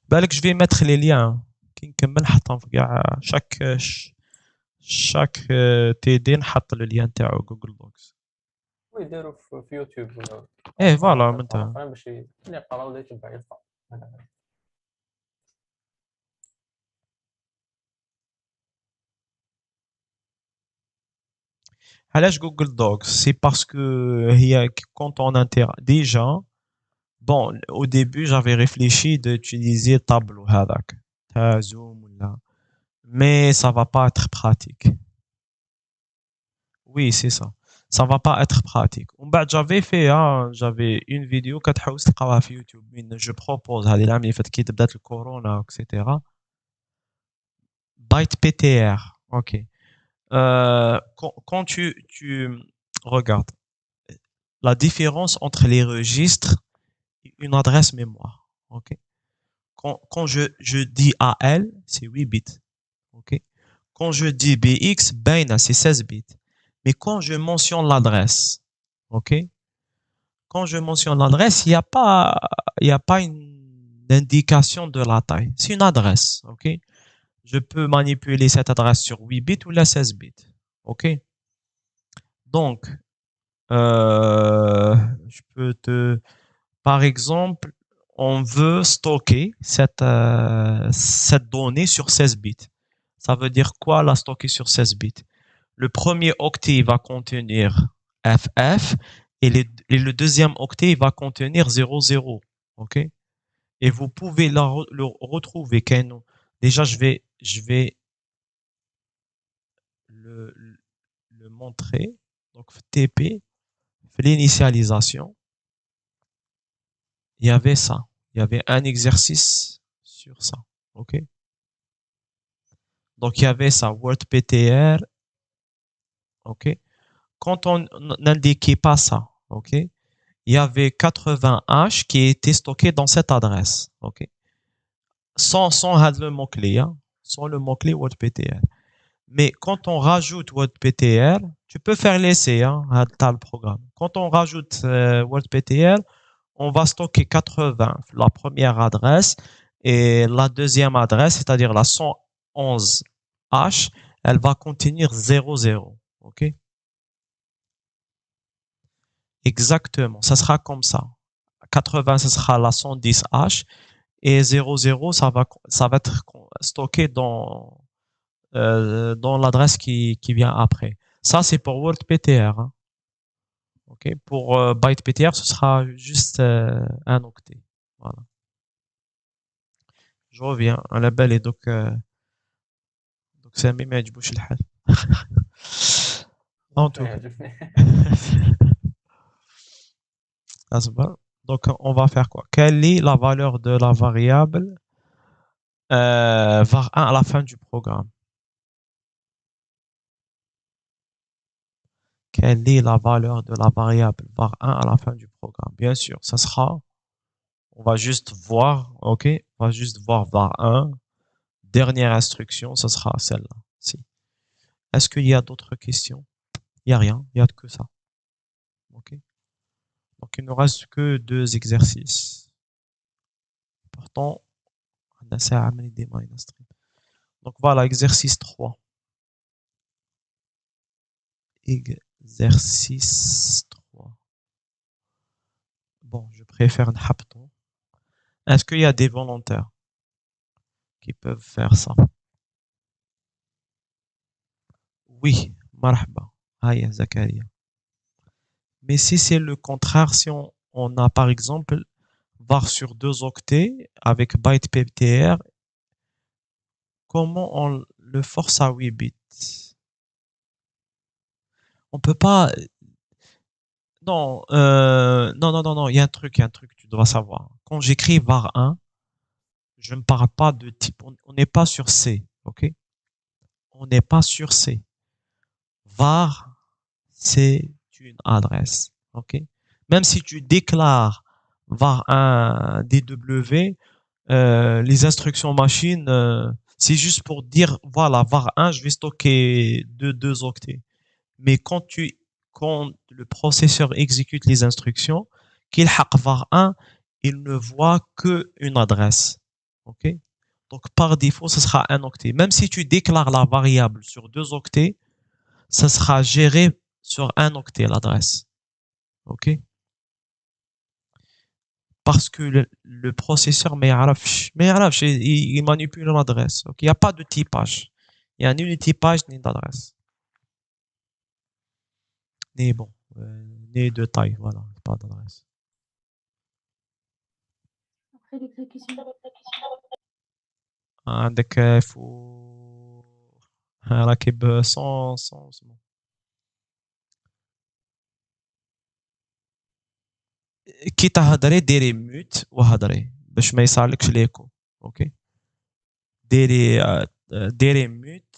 بالك je vais mettre les liens كي نكمل نحطهم في كاع chaque TD نحط le lien تاعو جوجل دوكس. ويديروا في يوتيوب ولا ايه في فوالا مواقع منتهى. اخرى باش اللي يقرا ولا يتبع يلقى. علاش جوجل دوكس؟ سي باسكو هي quand on déjà bon au début j'avais réfléchi d'utiliser Tableau هذاك تاع Zoom ولا mais ça va pas être pratique. Oui, c'est ça. Ça va pas être pratique. ومن بعد j'avais fait j'avais une vidéo كتحوس تلقاوها في يوتيوب من je propose هذه العام اللي فات كي بدات الكورونا etc. Byte PTR. OK. Quand tu regardes la différence entre les registres et une adresse mémoire. OK. Quand je dis AL, c'est 8 bits. OK. Quand je dis BX, ben c'est 16 bits. Mais quand je mentionne l'adresse, OK. Quand je mentionne l'adresse, il y a pas une indication de la taille. C'est une adresse. OK. Je peux manipuler cette adresse sur 8 bits ou la 16 bits. OK. Donc, je peux par exemple, on veut stocker cette donnée sur 16 bits. Ça veut dire quoi la stocker sur 16 bits? Le premier octet va contenir FF et le deuxième octet va contenir 00. OK? Et vous pouvez le retrouver. Déjà, je vais le montrer. Donc, TP, l'initialisation. Il y avait ça. Il y avait un exercice sur ça. OK? Donc, il y avait ça, WordPTR. OK? Quand on n'indiquait pas ça, OK? Il y avait 80 H qui étaient stockés dans cette adresse. OK? Sans le mot-clé, hein? Sans le mot-clé WordPTR. Mais quand on rajoute WordPTR, tu peux faire l'essai, hein, dans le programme. Quand on rajoute WordPTR, on va stocker 80, la première adresse, et la deuxième adresse, c'est-à-dire la 111H, elle va contenir 00. OK? Exactement, ça sera comme ça. 80, ce sera la 110H, et 00, ça va être stocké dans l'adresse qui vient après. Ça, c'est pour WordPTR. Hein. OK? Pour BytePTR, ce sera juste un octet. Voilà. Je reviens à la belle et donc سامي ما يعجبوش الحال. En tout cas. Donc, on va faire quoi? Quelle est la valeur de la variable var1 à la fin du programme? Quelle est la valeur de la variable var1 à la fin du programme? Bien sûr, ça sera, on va juste voir, OK? On va juste voir var1. Dernière instruction, ça sera celle-là. Si. Est-ce qu'il y a d'autres questions? Il n'y a rien, il n'y a que ça. OK? Donc, il ne nous reste que 2 exercices. Pourtant, donc voilà, exercice 3. Exercice 3. Bon, je préfère Nhapton. Est-ce qu'il y a des volontaires qui peuvent faire ça? Oui, marhaba. Aïe, Zakaria. Mais si c'est le contraire, si on a par exemple var sur 2 octets avec byte PTR, comment on le force à 8 bits? On peut pas. Non, non, il y a un truc que tu dois savoir. Quand j'écris var1, je ne parle pas de type. On n'est pas sur C, OK? On n'est pas sur C. Var, c'est une adresse, OK? Même si tu déclares var1 DW, les instructions machine, c'est juste pour dire, voilà, var1, je vais stocker 2 octets. Mais quand le processeur exécute les instructions, qu'il حق var 1, il ne voit que une adresse. OK? Donc, par défaut, ce sera un octet. Même si tu déclares la variable sur 2 octets, ça sera géré sur un octet, l'adresse. OK? Parce que le processeur, il manipule l'adresse. OK? Il n'y a pas de typage. Il n'y a ni de typage, ni d'adresse. Ni bon, ni de taille, voilà, pas d'adresse. Après l'exécution. عندك faut راكب sans كي تهضري ديري ميوت وهضري باش ما يصارلكش ليكو اوكي ديري ميوت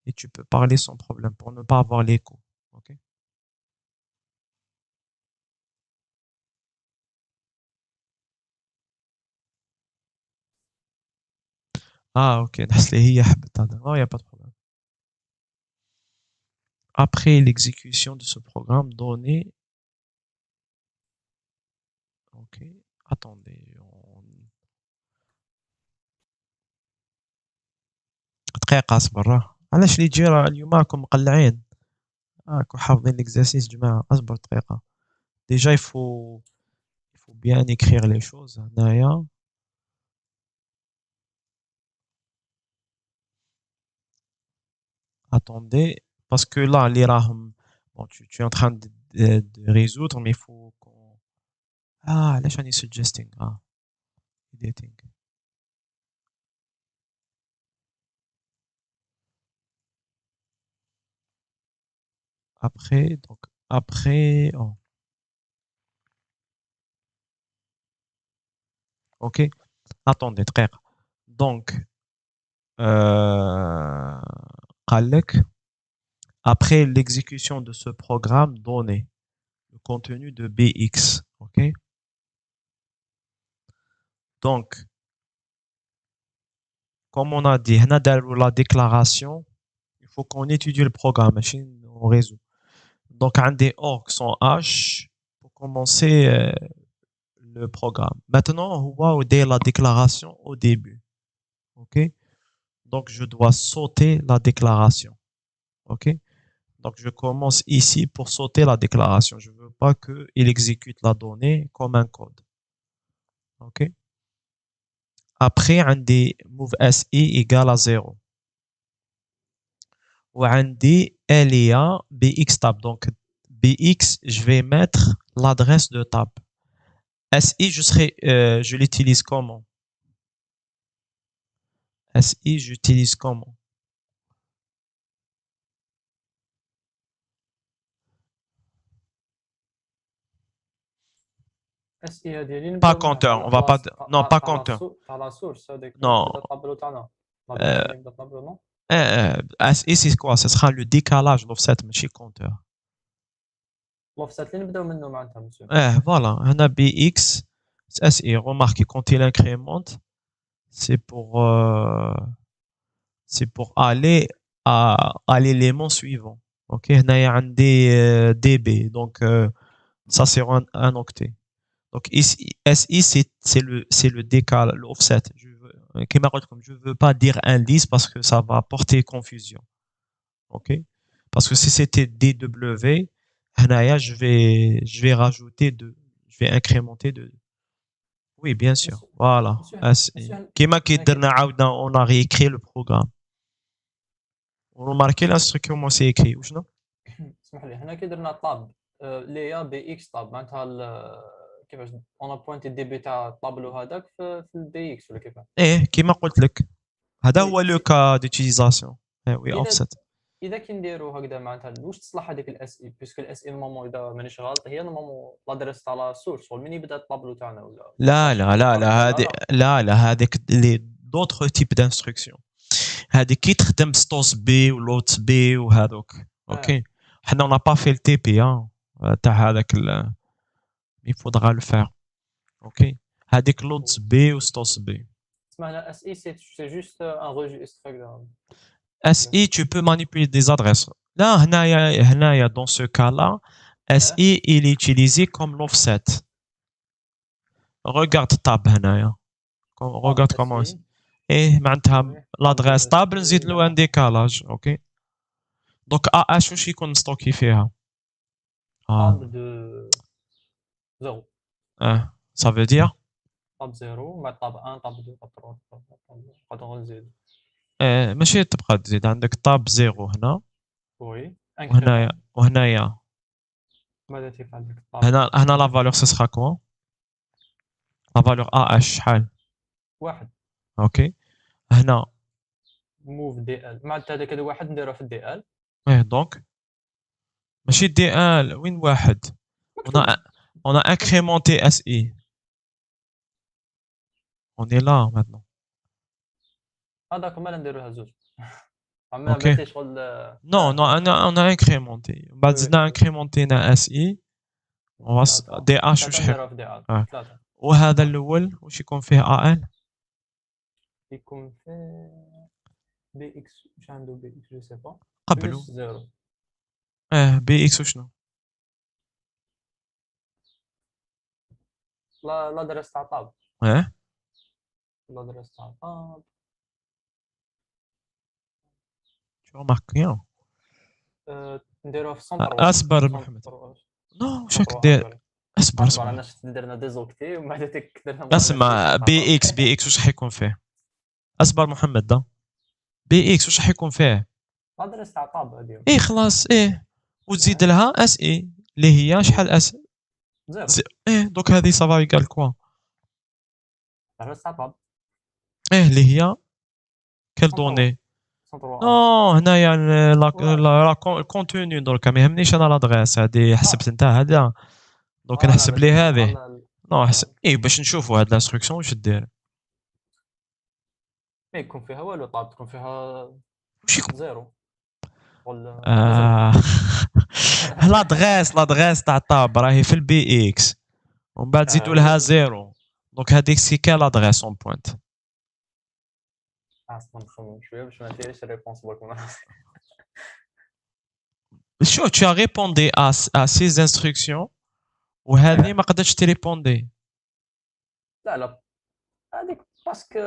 et tu peux parler sans problème pour ne pas avoir l'écho. OK? Ah, OK. Il n'y a pas de problème. Après l'exécution de ce programme donné, OK. Attendez. دقيقة اصبر علاش اللي تجي اليوم راكم مقلعين راكم حافظين l'exercice جماعة اصبر دقيقة déjà il faut bien écrire les choses هنايا attendez parce que là les راهم bon tu es en train de résoudre mais il faut qu'on علاش راني suggesting editing après donc après OK attendez دقيقة donc قال لك après l'exécution de ce programme donné le contenu de BX OK donc comme on a dit هنا داروا la déclaration il faut qu'on étudie le programme ماشي on résout donc عندي org sans h pour commencer le programme maintenant هو داير la déclaration au début OK donc je dois sauter la déclaration OK donc je commence ici pour sauter la déclaration je veux pas que il exécute la donnée comme un code OK après عندي move SI égale à 0 وعندي aléa BX tab donc BX je vais mettre l'adresse de tab SI je l'utilise comment SI j'utilise comment pas compteur on va pas non pas compteur non SI c'est quoi ce sera le décalage l'offset ماشي compteur l'offset اللي نبداو منه معناتها monsieur voilà هنا BX SI remarquez quand il incrémente c'est pour aller à l'élément suivant OK هنايا عندي DB donc ça c'est un octet donc ici SI c'est le décal l'offset je veux pas dire indice parce que ça va porter confusion OK parce que si c'était DW هنايا je vais rajouter je vais incrémenter de oui bien sûr voilà SI كيما كي درنا عاودنا on a réécrit le programme on remarque l'instruction comment c'est écrit وشنو اسمح لي هنا كي درنا طاب ليا بي اكس طاب معناتها كيفاش اون بوينت دي بي تاع الطابلو هذاك في البي اكس ولا كيفاش كيما قلت لك هذا هو لو كا ديتيليزاسيون وي اوفست اذا كي نديروا هكذا معناتها واش تصلح هذيك الاس اي بيسكو الاس اي نورمالمون اذا مانيش غلط هي نورمالمون لادريس تاع لا سورس ومن يبدا الطابلو تاعنا ولا لا هذيك لي دوطخ تيب دانستركسيون هذيك كي تخدم ستوس بي ولوت بي وهذوك اوكي حنا on n'a pas fait le TP تاع هذاك il faudra le faire OK هذيك لوت بي وستوس بي اسمها اس اي c'est juste un registre SI tu peux manipuler des adresses là هنايا dans ce cas là SI il est utilisé comme l'offset. Regarde tab هنايا. Regarde comment SI. ايه معناتها Oui. l'adresse SI, table نزيد له ان ديكالاج اوكي دونك اش واش يكون ستوكي فيها Tab de 0. ça veut dire Tab 0 بعد tab 1 tab 2 tab 3 tab 4 قدر نزيد. ماشي تبقى تزيد عندك تاب 0 هنا وي وهنايا وهنايا بعد تيك عندك tab هنا لا فالور سي سخا كوا لا فالور اش شحال 1 اوكي هنا موف دي ال معناتها هذاك الواحد نديروه في الدي ال دونك ماشي دي ال وين واحد on a incrémenté SI on est là maintenant هذاك مالا نديروها زوج ما اوكي بغيتيش شغل non on a incrémenté بعد زدنا incrémenté SI on va دي اش واش نديروها في دي ال ثلاثة وهذا الاول واش يكون فيه ال يكون فيه بي اكس واش عنده بي اكس جو سي با قبلو بلس زيرو بي اكس وشنو لا درس تاع طاب اه لا درس تاع طاب tu remarques rien نديروه في سنتر اصبر محمد نو واش راك دير اصبر اصبر اصبر انا درنا ديزوكتي ومن بعد تيك درنا اسمع بي اكس واش حيكون فيه اصبر محمد ده بي اكس واش حيكون فيه لا درس تاع طاب هذه ايه خلاص ايه وتزيد لها اس اي اللي هي شحال اس زيرو ايه دوك هذه صافا يقال كوا درس تاع طاب ايه اللي هي كال دوني نو هنايا لا الكونتوني دركا ما يهمنيش انا لادغيس هذه حسبت انت هذا دوك نحسب لي هذه نو حسب ايه باش نشوفوا هاد الانستركسيون واش دير ما يكون فيها والو طاب تكون فيها واش يكون زيرو ولا لادغيس تاع طاب راهي في البي اكس ومن بعد زيدوا لها زيرو دونك هذيك سي كا لادغيس اون بوينت اصلا نخمم شويه باش ما نديرش الريبونس برك شو tu as répondu à ces instructions وهذه ما قدرتش تريبوندي لا هذيك باسكو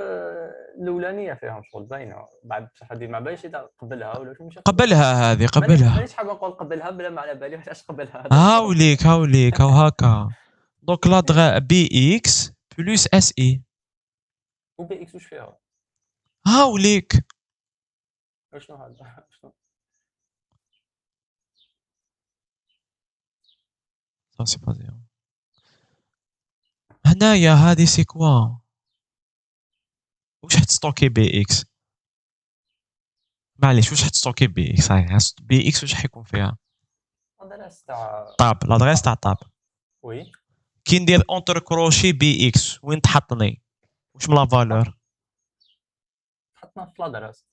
الاولانيه فيهم شغل باينه بعد هذه ما باليش اذا قبلها ولا شو مش قبلها هذه قبلها مانيش حاب نقول قبلها بلا ما على بالي علاش قبلها هاوليك هاو هكا دونك لادغا بي اكس بلس اس اي وبي اكس واش فيها هاوليك شنو هذا شنو ça c'est pas bien هنايا هذه سي كوا واش حتستوكي بي اكس معليش واش حتستوكي بي اكس بي اكس واش حيكون فيها الادريس تاع طاب لادريس تاع طاب وي كي ندير اونتر كروشي بي اكس وين تحطني واش من لا فالور حطنا في الادريس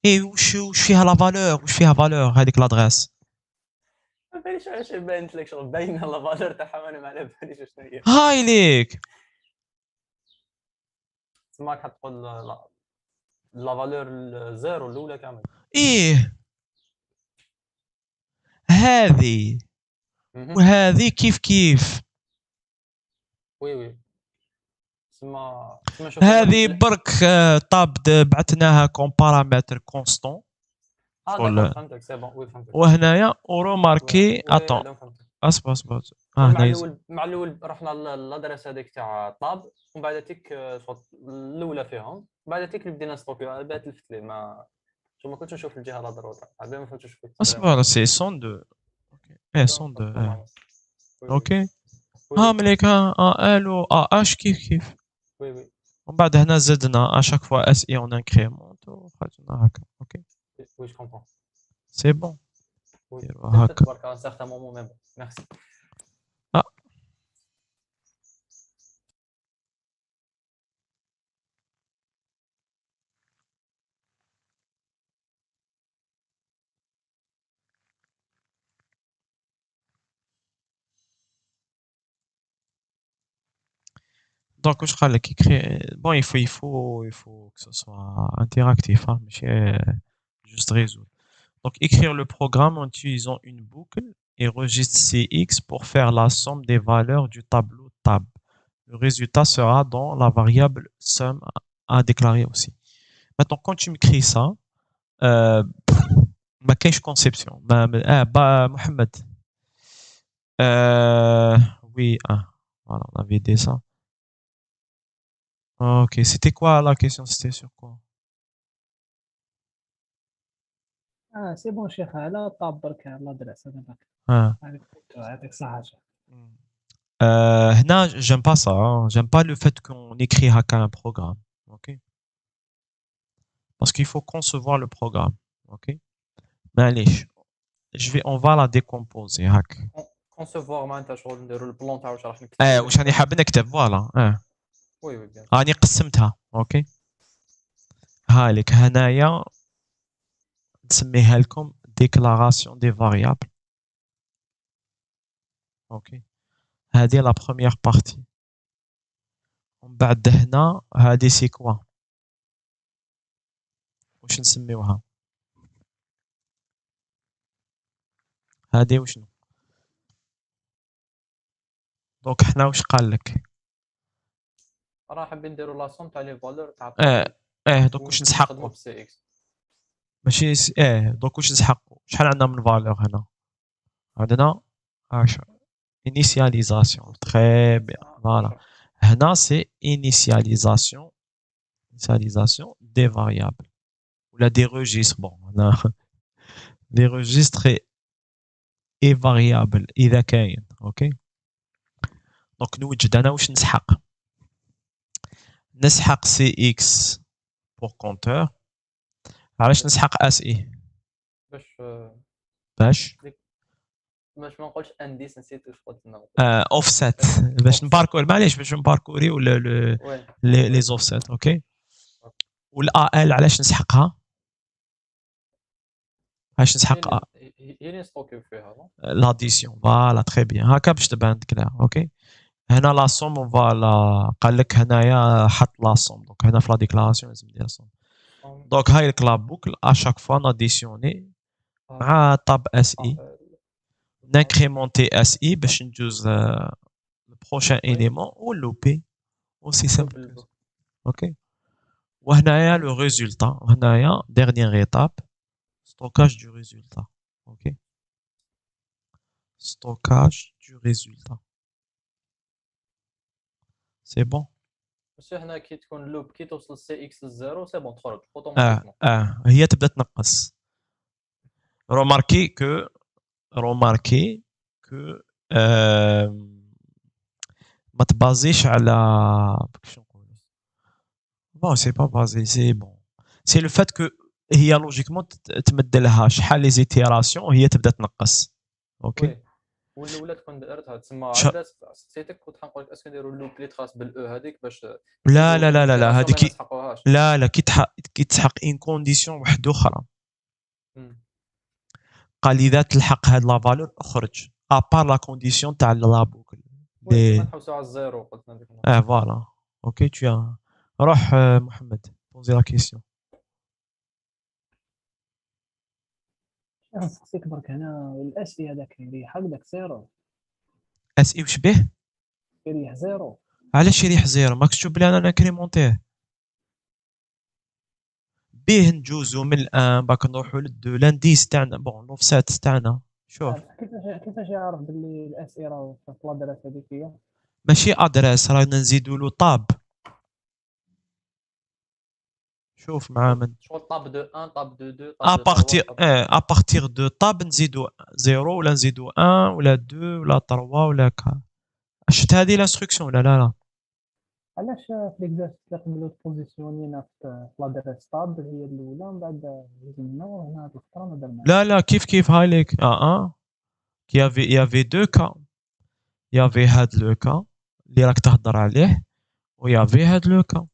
اي واش فيها لا فالور واش فيها فالور هذيك لادريس ما باليش علاش باينت لك شغل باينه لا فالور تاعها وانا ما على باليش شنو هي هاي ليك تسمى كتقول لا فالور زيرو الاولى كامل ايه هذه وهذه كيف وي تسمى هذه برك طاب بعثناها كوم بارامتر كونستون فهمتك سي بون وي فهمتك وهنايا وروماركي اتون اصبر مع الاول رحنا للادريس هذيك تاع طاب ومن بعد تيك الاولى فيهم بعد تيك بدينا ستوكي بعد تلفت لي ما كنتش نشوف الجهه لا دروطه عاد ما فهمتش شوف اصبر سي 102 اوكي 102 اوكي ها مليك ال و اش كيف وي ومن بعد هنا زدنا اشاك فوا اس اي اون انكريمونت وخرجنا هكا اوكي وي جو كومبون سي بون هكا تبارك ان سارتان مومون ميم ميرسي Donc, je crois qu'il crée. Bon, il faut que ce soit interactif, hein, mais juste résoudre. Donc, écrire le programme en utilisant une boucle et registre CX pour faire la somme des valeurs du tableau tab. Le résultat sera dans la variable sum à déclarer aussi. Maintenant, quand tu m'écris ça, ما كاينش conception. Mohamed. Oui, voilà, on avait dit ça. Ok, c'était quoi la question? C'était sur quoi? سي بون شيخ على طاب برك على الادريس هذاك Ah. يعطيك الصحة شيخ. هنا j'aime pas ça, hein. J'aime pas le fait qu'on écrit haka un programme, ok? Parce qu'il faut concevoir le programme, ok? معليش. On va la décomposer هاك. كونسيفوار معناتها شغل نديرو البلون تاع واش راح نكتب. واش راني حاب نكتب فوالا. وي وي بيان. راني قسمتها، اوكي؟ هالك هنايا نسميها لكم déclaration des variables. اوكي؟ هذه la première partie. ومن بعد هنا هذه سي كوا؟ واش نسميوها؟ هذه وشنو؟ دونك حنا واش قال لك؟ راه حابين نديرو لا سوم تاع لي فالور تاع دونك واش نسحقوا؟ بسي اكس ماشي دونك واش نسحقوا؟ شحال عندنا من فالور هنا؟ عندنا 10. initialisation très bien, voilà. هنا c'est initialisation des variables ou là des registres. Bon, on a des registres et variables إذا كاين. OK. donc نوجد أنا واش نسحق؟ نسحق CX pour compteur. علاش نسحق SI؟ باش باش ما نقولش انديس نسيت واش قلت لنا. offset باش نباركور معليش باش نباركوريو لي offset. OK. والAL علاش نسحقها؟ علاش نسحق هي اللي نستوكيو فيها لاديسيون. فوالا تري بيان هكا باش تبان كلير. اوكي هنا لا سوم فوالا قال لك هنايا حط لا سوم دونك هنا في لا ديكلاراسيون لازم ندير سوم. دونك هاي الكلا بوكل اشاك فوا ناديسيوني مع طاب اس اي نانكريمونتي اس اي باش ندوز البروشان اليمون ولوبي اوسي سامبل. اوكي وهنايا لو ريزولتا هنايا ديرنيير ايتاب stockage du résultat. OK. Stockage du résultat. C'est bon. بس هنا كي تكون لوب كي توصل سي اكس للزيرو سي بون تخرج اوتوماتيكمون. هي تبدا تنقص. remarquez que ما تبازيش على كيفاش نقولوا bon c'est pas basé c'est bon c'est le fait que هي لوجيكمون تمد لها شحال لي زيتيراسيون هي تبدا تنقص. اوكي ولا تكون درتها تسمى عدات سيتك كنت حنقول لك اسكو نديروا اللوب اللي تخاص بالاو هذيك باش لا هذيك لا كي تحقق ان كونديسيون واحده اخرى قال اذا تلحق هاد لا فالور اخرج ابار لا كونديسيون تاع لا بوكل ما نحوسوا على الزيرو قلنا ديك فوالا. اوكي tu روح محمد بوزي لا كيسيون. نسقسيك برك هنا الاس اي هذاك يريح هكذاك زيرو. اس اي واش به؟ يريح زيرو. علاش يريح زيرو؟ ماكش تشوف بلي انا نكريمونتيه بيه ندوزو من الان باك نروحو للدو لانديس تاعنا بون لوفسات تاعنا. شوف كيفاش يعرف بلي الاس اي راه في الادريس هذيك هي ماشي ادريس رانا نزيدو له طاب. شوف مع من شغل طاب دو 1 طاب دو 2 ابارتير دو طاب نزيدو 0 ولا نزيدو 1 ولا 2 ولا 3 ولا 4. شفت هذه الانستركسيون ولا لا؟ علاش في ليكزارسيس اللي قبلو بوزيسيونينا في لادريس طاب هي الاولى من بعد زدنا هنا هاد الاخرى ما درناش. لا كيف هاي ليك يافي دو كا يافي هاد لو كا اللي راك تهضر عليه ويافي هاد لو كا.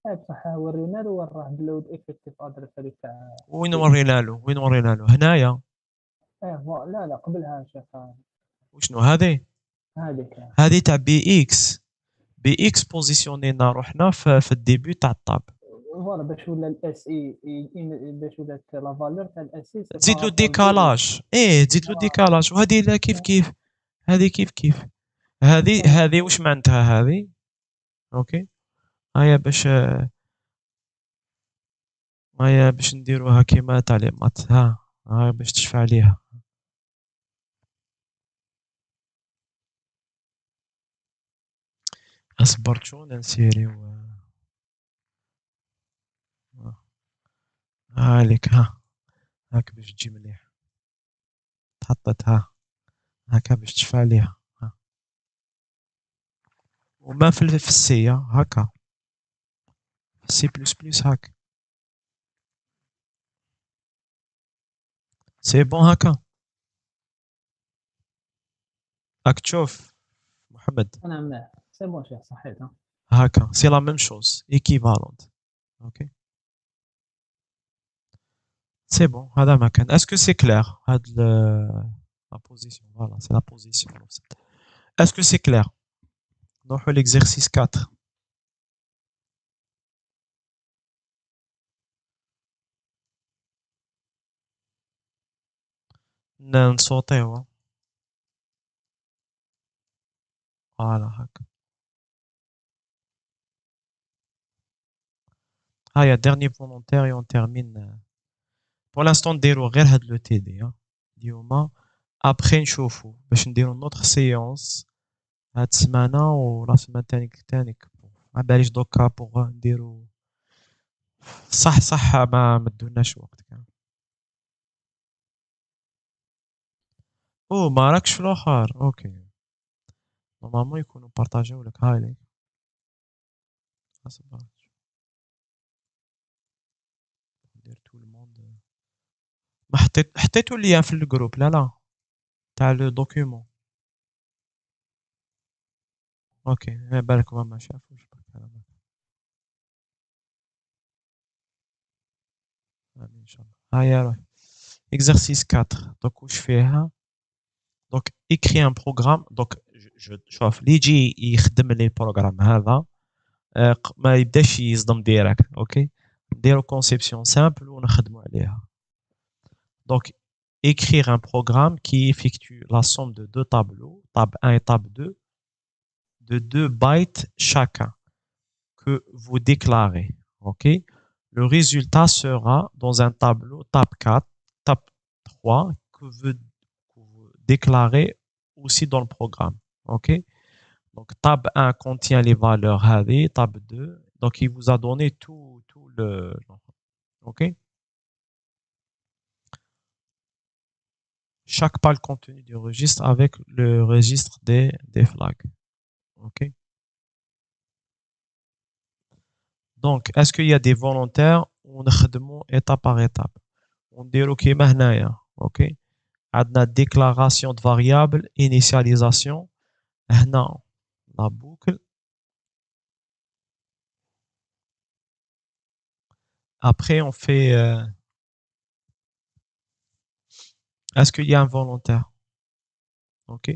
بصح ورينا له وين راه دلود افكتيف ادريس هذيك تاع وين ورينا له هنايا. لا قبلها شيخ. وشنو هذه؟ هذه تاع بي اكس بوزيسيونينا روحنا في الديبي تاع الطاب. فوالا باش ولا الاس اي باش ولات لا فالور تاع الاس اي سي تزيد له ديكالاج تزيد له ديكالاج وهذه لا كيف كيف هذه كيف كيف هذه واش معناتها هذه اوكي هيا باش نديروها كيما تعليمات ها باش تشفع عليها اصبر شو نسيريو هالك هاك باش تجي مليح تحطت هاكا باش تشفع عليها وما في السي هاكا في سي بلس بلس هاك سي بون هاكا راك تشوف محمد نعم سي بون شيخ صحيت هاكا سي لا ميم شوز ايكيفالونت اوكي سي بون هذا ما كان اسكو سي كلير هاد لا بوزيسيون فوالا سي لا بوزيسيون اسكو سي كلير نروحو ليكزرسيس 4 نصوتيو فوالا هاكا هيا ديرني فولونتير et on termine pour l'instant نديرو غير هاد لو تي دي اليوم ابخي نشوفو باش نديرو نوتر سيونس هاد السمانة و لا سمان تانيك ماباليش دوكا بوغ نديرو صح ما مدولناش وقت كاع ما راكش في الاخر اوكي نورمالمون يكونوا بارطاجيو لك هايلي اصبر ندير تو الموند ما حطيتو اللين في الجروب لا تاع لو دوكيومون اوكي بالك ما شافوش ان شاء الله هيا روح exercice 4 دوك واش فيها دونك écrit un programme دونك شوف اللي يجي يخدم لي البروغرام هذا ما يبداش يصدم ديريكت اوكي نديرو كونسيبسيون سامبل ونخدمو عليها دونك écrire un programme qui effectue la somme de deux tableaux tab 1 et tab 2 de 2 bytes chacun que vous déclarez ok le résultat sera dans un tableau tab 4 tab 3 que vous déclarez aussi dans le programme ok donc tab 1 contient les valeurs هذه tab 2 donc il vous a donné tout le ok chaque pas le contenu du registre avec le registre des flags ok donc est-ce qu'il y a des volontaires ونخدموا étape par étape ونديرو كيما هنايا ok عندنا déclaration de variable initialisation هنا la boucle après on fait est-ce qu'il y a un volontaire ok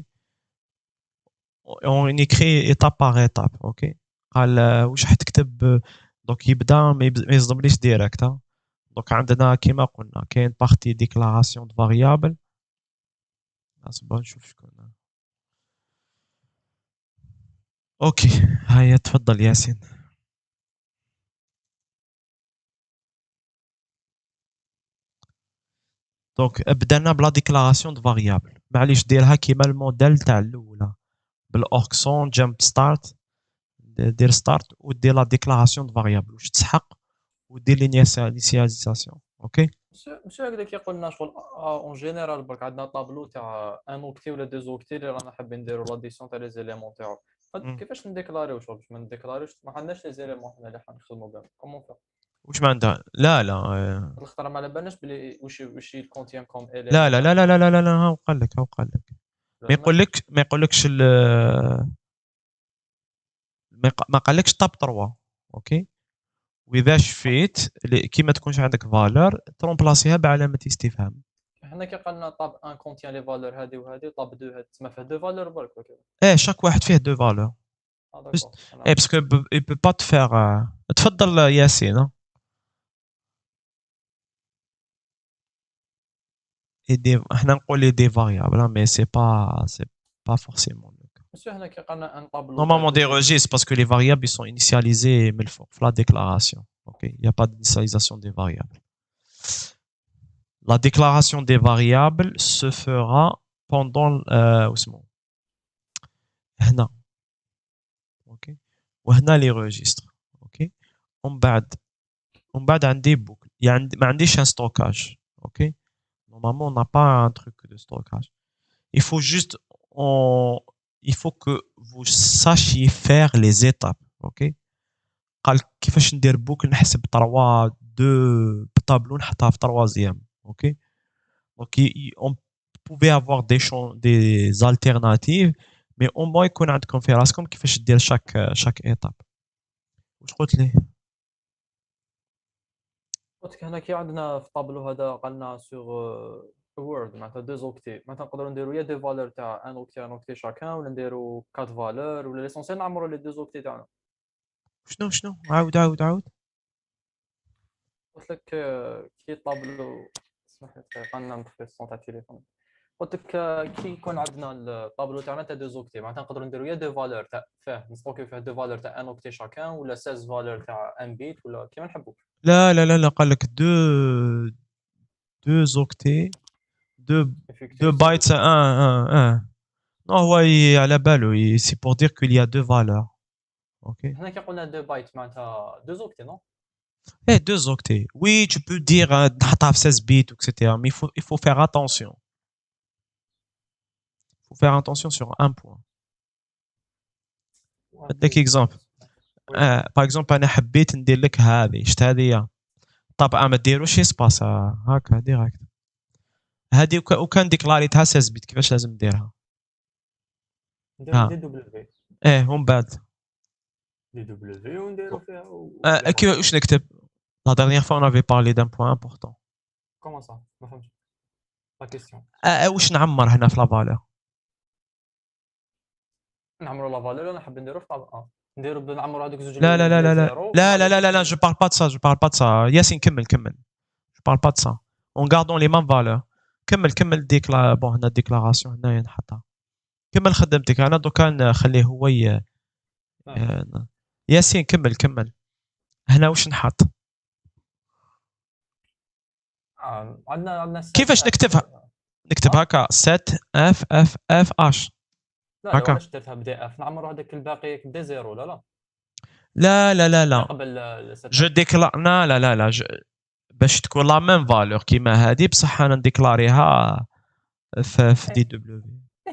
on écrit étape par étape ok قال واش حتكتب دونك يبدا ما يصدمليش ديريكت دونك عندنا كيما قلنا كاين بارتي déclaration de variable اصبر نشوف شكون اوكي هيا تفضل ياسين دونك بدانا بلا ديكلاراسيون دو فاريابل معليش ديرها كيما الموديل تاع الاولى بالاوكسون جامب ستارت دير ستارت ودير لا ديكلاراسيون دو فاريابل واش تسحق ودير لينيسياليزاسيون اوكي ماشي هكذا كيقولنا شغل اون جينيرال برك عندنا طابلو تاع ان اوكتي ولا دو اوكتي اللي رانا حابين نديرو لاديسيون تاع لي زيليمون تاعو كيفاش نديكلاريو شغل باش ما نديكلاريوش ما عندناش لي زيليمون حنا اللي حنخدمو بهم كومون فير واش ما عندها لا الخطره ما على بالناش بلي واش الكونتيان كوم الي لا هاو قال لك ما يقولكش ما قالكش طاب 3 اوكي واذا شفيت كي ما تكونش عندك فالور ترومبلاسيها بعلامه استفهام حنا كي قالنا طاب 1 كونتيان لي فالور هذه وهذه طاب 2 هذه تسمى فيه دو فالور برك شاك واحد فيه دو فالور باسكو il peut pas te faire تفضل ياسين et des احنا نقول des variables hein, mais c'est pas forcément le cas. Monsieur هنا كي قالنا ان طابلو Normalement des registres parce que les variables ils sont initialisés من الفوق في la déclaration. OK, il n'y a pas d'initialisation des variables. La déclaration des variables se fera pendant هنا. OK. وهنا les registres. OK. ومن بعد عندي boucle. ما عنديش un stockage. OK. Normalement on n'a pas un truc de stockage. Il faut juste il faut que vous sachiez faire les étapes. OK. قال كيفاش ندير boucle نحسب 2 tableaux نحطها في troisième. OK. Donc on pouvait avoir des alternatives mais au moins يكون عندكم في راسكم كيفاش دير chaque étape. واش قلت لي؟ قلت هنا كي عندنا في الطابلو هذا قالنا سوغ وورد معناتها 2 اوكتي معناتها نقدروا نديروا يا دو فالور تاع 1 اوكتي 1 اوكتي شاكان ولا نديروا 4 فالور ولا ليسونسيال نعمروا لي 2 اوكتي تاعنا. شنو عاود قلت لك كي طابلو اسمح لي دقيقه نطفي الصوت تاع التليفون. قلت لك كي يكون عندنا الطابلو تاعنا تاع 2 اوكتي معناتها نقدروا نديروا يا دو فالور تاع فيه نستوكيو فيه 2 فالور تاع 1 اوكتي شاكان ولا 16 فالور تاع 1 بيت ولا كيما نحبوا. لا قال لك 2 octets 2 bytes 1 non هو على باله c'est pour dire qu'il y a 2 valeurs. OK. هنا كي قلنا 2 بايت معناتها 2 اوكتي نو. 2 octets. Oui, tu peux dire نحطها في 16 bits etc. mais il faut faire attention. Il faut faire attention sur un point. نديك exemple. par exemple انا حبيت ندير لك هذه شفت هذه طبعا ما ديروش سباس هكا ديريكت هذه وكان ديكلاريتها 16 بت كيفاش لازم نديرها نديرو دي دبليو ومن بعد دي دبليو ونديرو فيها كيف واش نكتب لا dernière fois on avait parlé d'un point important كومون صا ما فهمتش لا كيسيون واش نعمر هنا في لا فالور نعمرو لا فالور ولا نحب نديرو في طابع نديرو بنعمرو هذوك زوج لا je parle pas de ça ياسين كمل je parle pas de ça en gardant les mêmes valeurs كمل بون هنا ديكلاراسيون هنايا نحطها كمل خدمتك انا دوكا نخليه هو ياسين كمل هنا واش نحط عندنا كيفاش نكتب هكا set f h لا علاش درتها بدي اف نعمرو هذاك الباقي كدا زيرو لا قبل جو ديكلار لا باش تكون لا ميم فالور كيما هذه بصح انا نديكلاريها في دي دبليو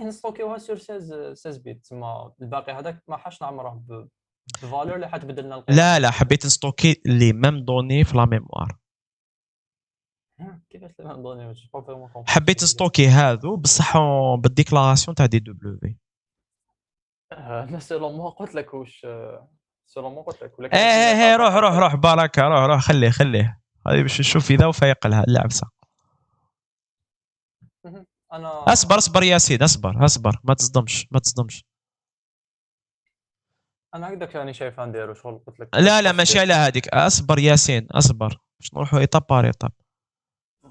نستوكيوها سور 16 بيت تما الباقي هذاك ما حاش نعمره بفالور اللي حتبدلنا القيمه لا حبيت نستوكي لي ميم دوني في لا ميموار كيفاش لي ميم دوني حبيت نستوكي هذو بصح بالديكلاراسيون تاع دي دبليو انا سيلون ما قلت لك واش سيلون ما قلت لك ولكن روح بركه روح خليه هذه باش نشوف اذا وفيق لها اللعبسه انا اصبر ياسين اصبر ما تصدمش انا هكذاك راني شايفها نديرو شغل قلت لك لا ماشي على هذيك اصبر ياسين باش نروحوا ايطاب بار ايطاب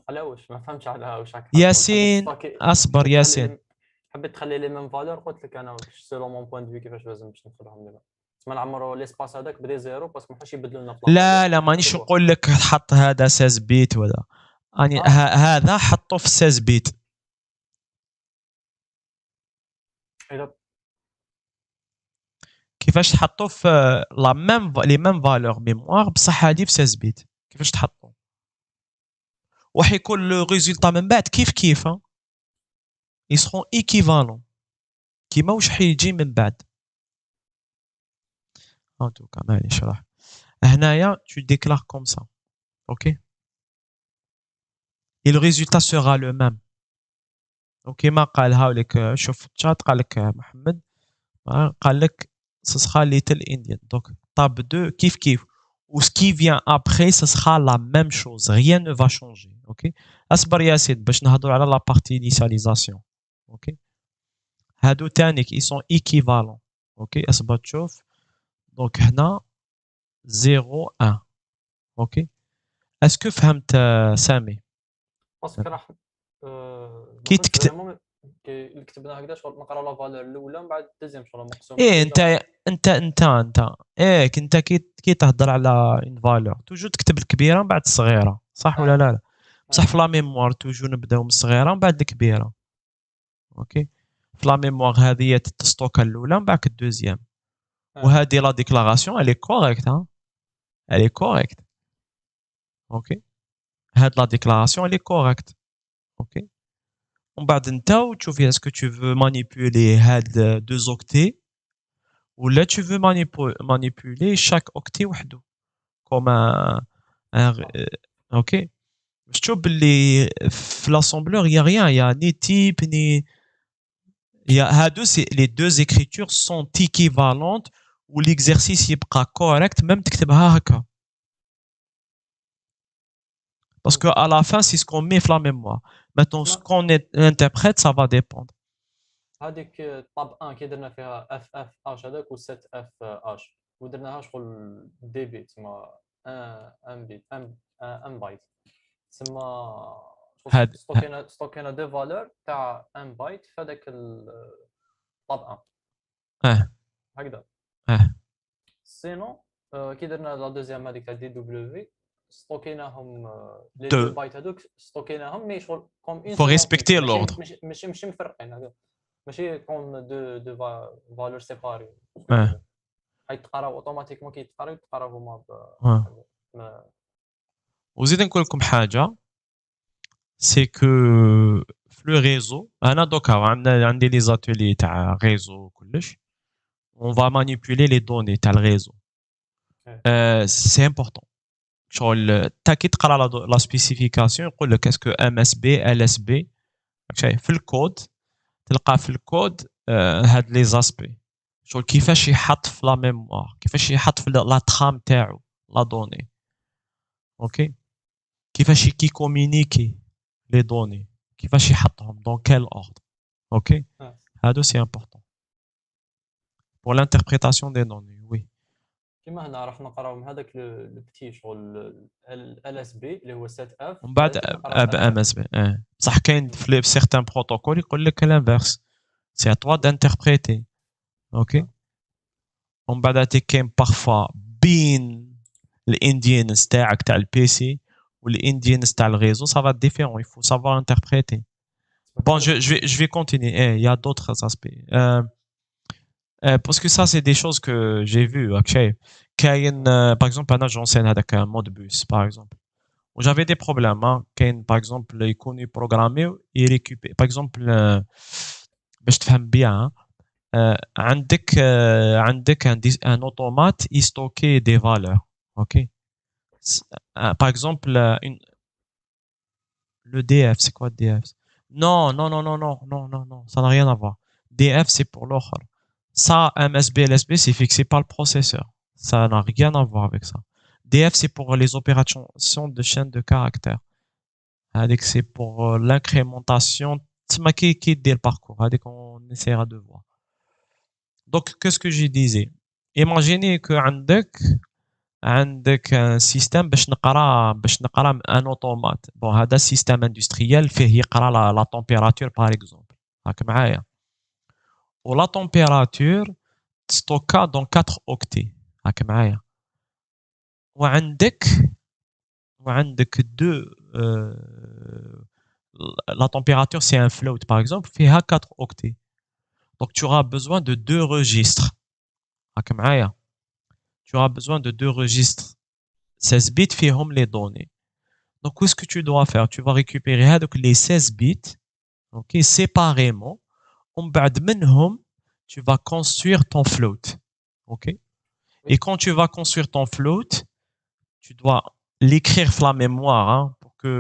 على واش ما فهمتش على واش ياسين اصبر ياسين حبيت تخلي لي ميم فالور قلت لك انا سيلون مون بوين دو كيفاش لازم باش ندخلهم دابا ما نعمروا ليسباس هذاك بدي زيرو باسكو ما حاش يبدلوا لنا لا مانيش نقول لك حط هذا 16 بيت ولا اني هذا حطه في 16 بيت كيفاش تحطوا في لا ميم لي ميم فالور ميموار بصح هذه في 16 بيت كيفاش تحطوا وحيكون لو ريزولطا من بعد كيف ils seront équivalents كيما واش حيجي من بعد en tout cas ماني نشرح هنايا tu déclares comme ça OK et le résultat sera le même OK ما قالها لك شوف الشات قال لك محمد قال لك ce sera little Indian donc tab 2 كيف ou ce qui vient après ce sera la même chose rien ne va changer OK اصبر ياسين باش نهضروا على la partie initialisation OK هادو تانيك ils sont équivalents OK اصبر تشوف donc هنا 0 1 OK est-ce que فهمت سامي باسكو راح كي ما فهمتش تكتب فريمون اللي كتبنا هكذا شغل نقرا لا فالور الاولى من بعد الدوزيام شغل مقسوم ايه بجوج. انت ايه انت كي تهضر على اون فالور توجو تكتب الكبيره من بعد الصغيره صح ولا لا بصح في لا ميموار توجو نبداو من الصغيره من بعد الكبيره اوكي في لا ميموار هذه تستوكا الاولى من بعد الدوزيام وهذه لا ديكلاراسيون الي كوريكت ها الي كوريكت اوكي هاد لا ديكلاراسيون الي كوريكت اوكي ومن بعد انت وتشوفي اسكو tu veux manipuler هاد دو زوكتي ولا tu veux manipuler chaque octet وحده comme ok باش تشوف باللي في l'assembleur y a rien y a ni type ni y a هادو les deux écritures sont équivalentes و l'exercice يبقى correct même تكتبها هكا parce que à la fin c'est ce qu'on met dans la mémoire maintenant ce qu'on interprète ça va dépendre هذيك طاب 1 كي درنا فيها اف اف اش هذاك و 7 اف اش ودرناها شغل دي بيت تما ان بيت ان بايت تما هاد ستوكينا دي فالور تاع ان بايت في هذاك طاب 1 هكذا اه سينو كي درنا لا دوزيام هذيك تاع دي دبليو ستوكيناهم لي Deux. دو بايت هذوك ستوكيناهم مي شغل كوم اون Faut respecter l'ordre. ماشي مفرقين هذا ماشي كوم دو فالور سيباري هاي تقراو اوتوماتيكمون كي تقراو هما وزيد نقول لكم حاجه سي كو في لو ريزو انا دوكا عندي لي زاتولي تاع ريزو كلش on va manipuler les données تاع الريزو سي امبورطون شغل تا كي تقرا لا سبيسيفيكاسيون يقول لك اسكو ام اس بي ال اس بي شايف في الكود تلقى في الكود هاد لي زاسبي شغل كيفاش يحط في لا ميموار كيفاش يحط في لا ترام تاعو لا دوني اوكي كيفاش كي كومونيكي لي دوني كيفاش يحطهم دون كيل اوردر اوكي هادو سي امبورطون pour l'interprétation des données oui كيما هنا راح نقراو من هذاك لو بتي شغل ال اس بي اللي هو 7 اف ومن بعد ام اس بي بصح كاين في سيغتان بروتوكول يقول لك الانفيرس سي ا توا دانتربريتي اوكي ومن بعد كاين بارفوا بين الانديانس تاعك تاع البي سي والانديانس تاع الريزو ça va être différent il faut savoir interpréter bon je vais continuer il y a d'autres aspects parce que ça c'est des choses que j'ai vu okay كاين par exemple انا j'enseigne هذاك mode bus par exemple où j'avais des problèmes hein كاين par exemple يكون يبروغرامي يريكوبي par exemple باش تفهم بيان عندك un automate يستوكي des valeurs ok par exemple le DF c'est quoi DF non ça n'a rien à voir DF c'est pour l'autre ça MSB LSB c'est fixé par le processeur ça n'a rien à voir avec ça DF c'est pour les opérations de chaîne de caractères c'est pour l'incrémentation qui dit le parcours on essaiera de voir donc qu'est-ce que je disais imaginez que عندك un système باش نقرا un automate bon هذا système industriel فيه يقرا la température par exemple راك معايا و la température تستوكا dans 4 octets راك معايا وعندك deux la température c'est un float par exemple فيها 4 octets donc tu auras besoin de 2 registres راك معايا tu auras besoin de 2 registres 16 bits فيهم les données donc qu'est-ce que tu dois faire tu vas récupérer les 16 bits ok séparément ومن بعد منهم tu vas construire ton float ok et quand tu vas construire ton float tu dois l'écrire dans la mémoire hein, pour que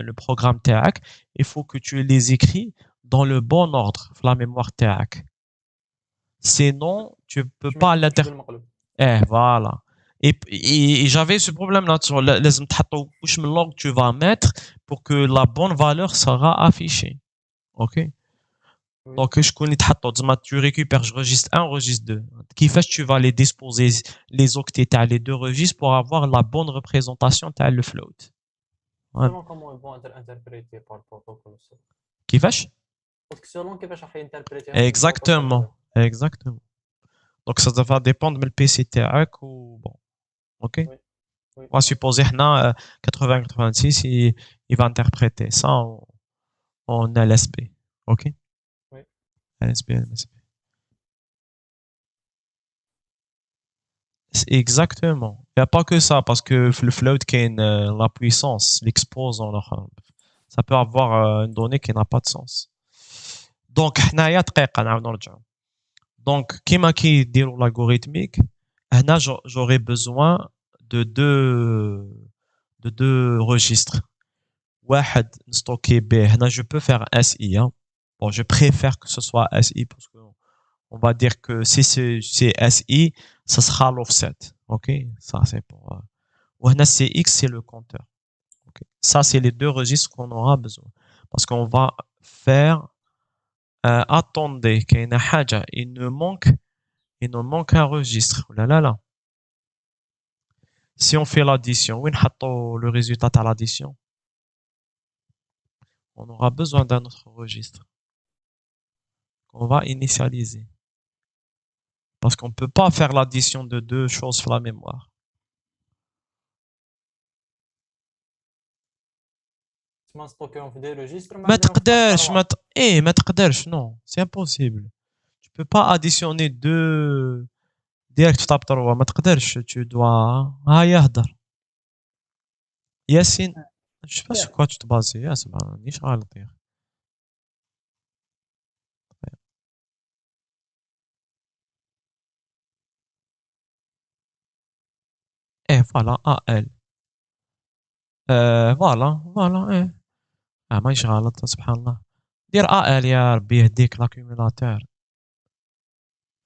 le programme تاعك il faut que tu les écris dans le bon ordre dans la mémoire تاعك sinon tu peux pas l'interpréter voilà et j'avais ce problème là لازم تحطوا واش من l'ordre tu vas mettre pour que la bonne valeur sera affichée ok donc شكون اللي تحطوا زعما tu récupères registre 1 registre 2 كيفاش tu vas les disposer les octets تاع les deux registres pour avoir la bonne représentation تاع le float selon comment ils vont être interprétés par le protocole aussi. كيفاش Parce que selon كيفاش راح ينتربريتي exactement exactement donc ça va dépendre من البي سي تاعك و bon OK Oui, oui. on va supposer حنا 80-86 il va interpréter ça en LSB OK Oui. LSB LSB exactement il n'y a pas que ça parce que le float qui la puissance l'exposant ça peut avoir une donnée qui n'a pas de sens donc حنايا دقيقه نعاودو نرجعو donc كيما كيديروا l'algorithmique هنا j'aurais besoin de deux registres واحد نستوكي به هنا je peux faire SI hein. Bon je préfère que ce soit SI parce que on va dire que si c'est SI ça sera l'offset OK ça c'est pour وهنا CX c'est le compteur OK ça c'est les deux registres qu'on aura besoin parce qu'on va faire attendez كاينه حاجه il nous manque un registre là là là si on fait l'addition وين نحطوا le résultat à l'addition on aura besoin d'un autre registre qu'on va initialiser parce qu'on ne peut pas faire l'addition de deux choses sur la mémoire ما نستوكيهم في دي ريجستر ما تقدرش ما تقدرش non c'est impossible tu peux pas additionner deux direct في تاب 3 ما تقدرش tu dois هيا هدر ياسين je sais pas sur quoi tu te bases ياسين مانيش غلط يا ايه فوالا AL فوالا ايه مانيش غلط سبحان الله دير AL يا ربي يهديك لاكيوميلاتور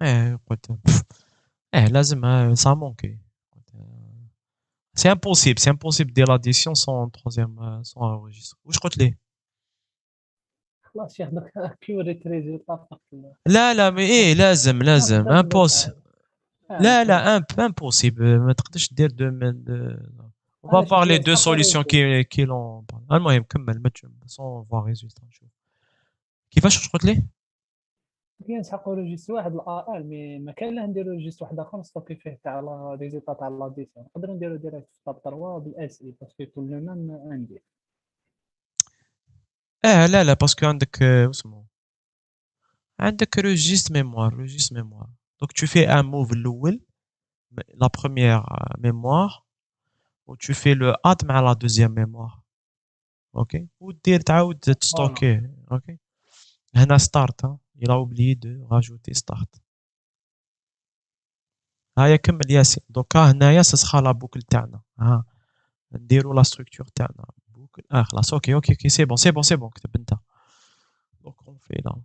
ايه قلت ايه لازم ça manque c'est impossible دير l'addition sans troisième sans un registre واش قلت ليه خلاص ياخذك اكيوريت ريزلت لا مي ايه لازم امبوس لا impossible ما تقدرش دير on va parler de solutions qui l'ont المهم كمل ما sans voir résultat نشوف كيفاش قلت لي كاين نسحقوا ريجيست واحد الاي ال مي ما كان له نديرو ريجيست واحد اخر نستوكي فيه تاع الريزلت تاع لاديسيون نقدروا نديرو ديريكت في طاب 3 بالاس اي باسكو كل ميم عندي لا باسكو عندك اسمه عندك registre mémoire donc tu fais un move الاول la première mémoire ou tu fais le add مع la deuxième mémoire OK ودير تعاود تستوكيه OK هنا start il a oublié de rajouter start هيا كمل ياسين دوكا هنايا سخا لا بوكل تاعنا نديرو لا ستركتور تاعنا بوكل خلاص اوكي سي بون كتب انت دونك اون في لا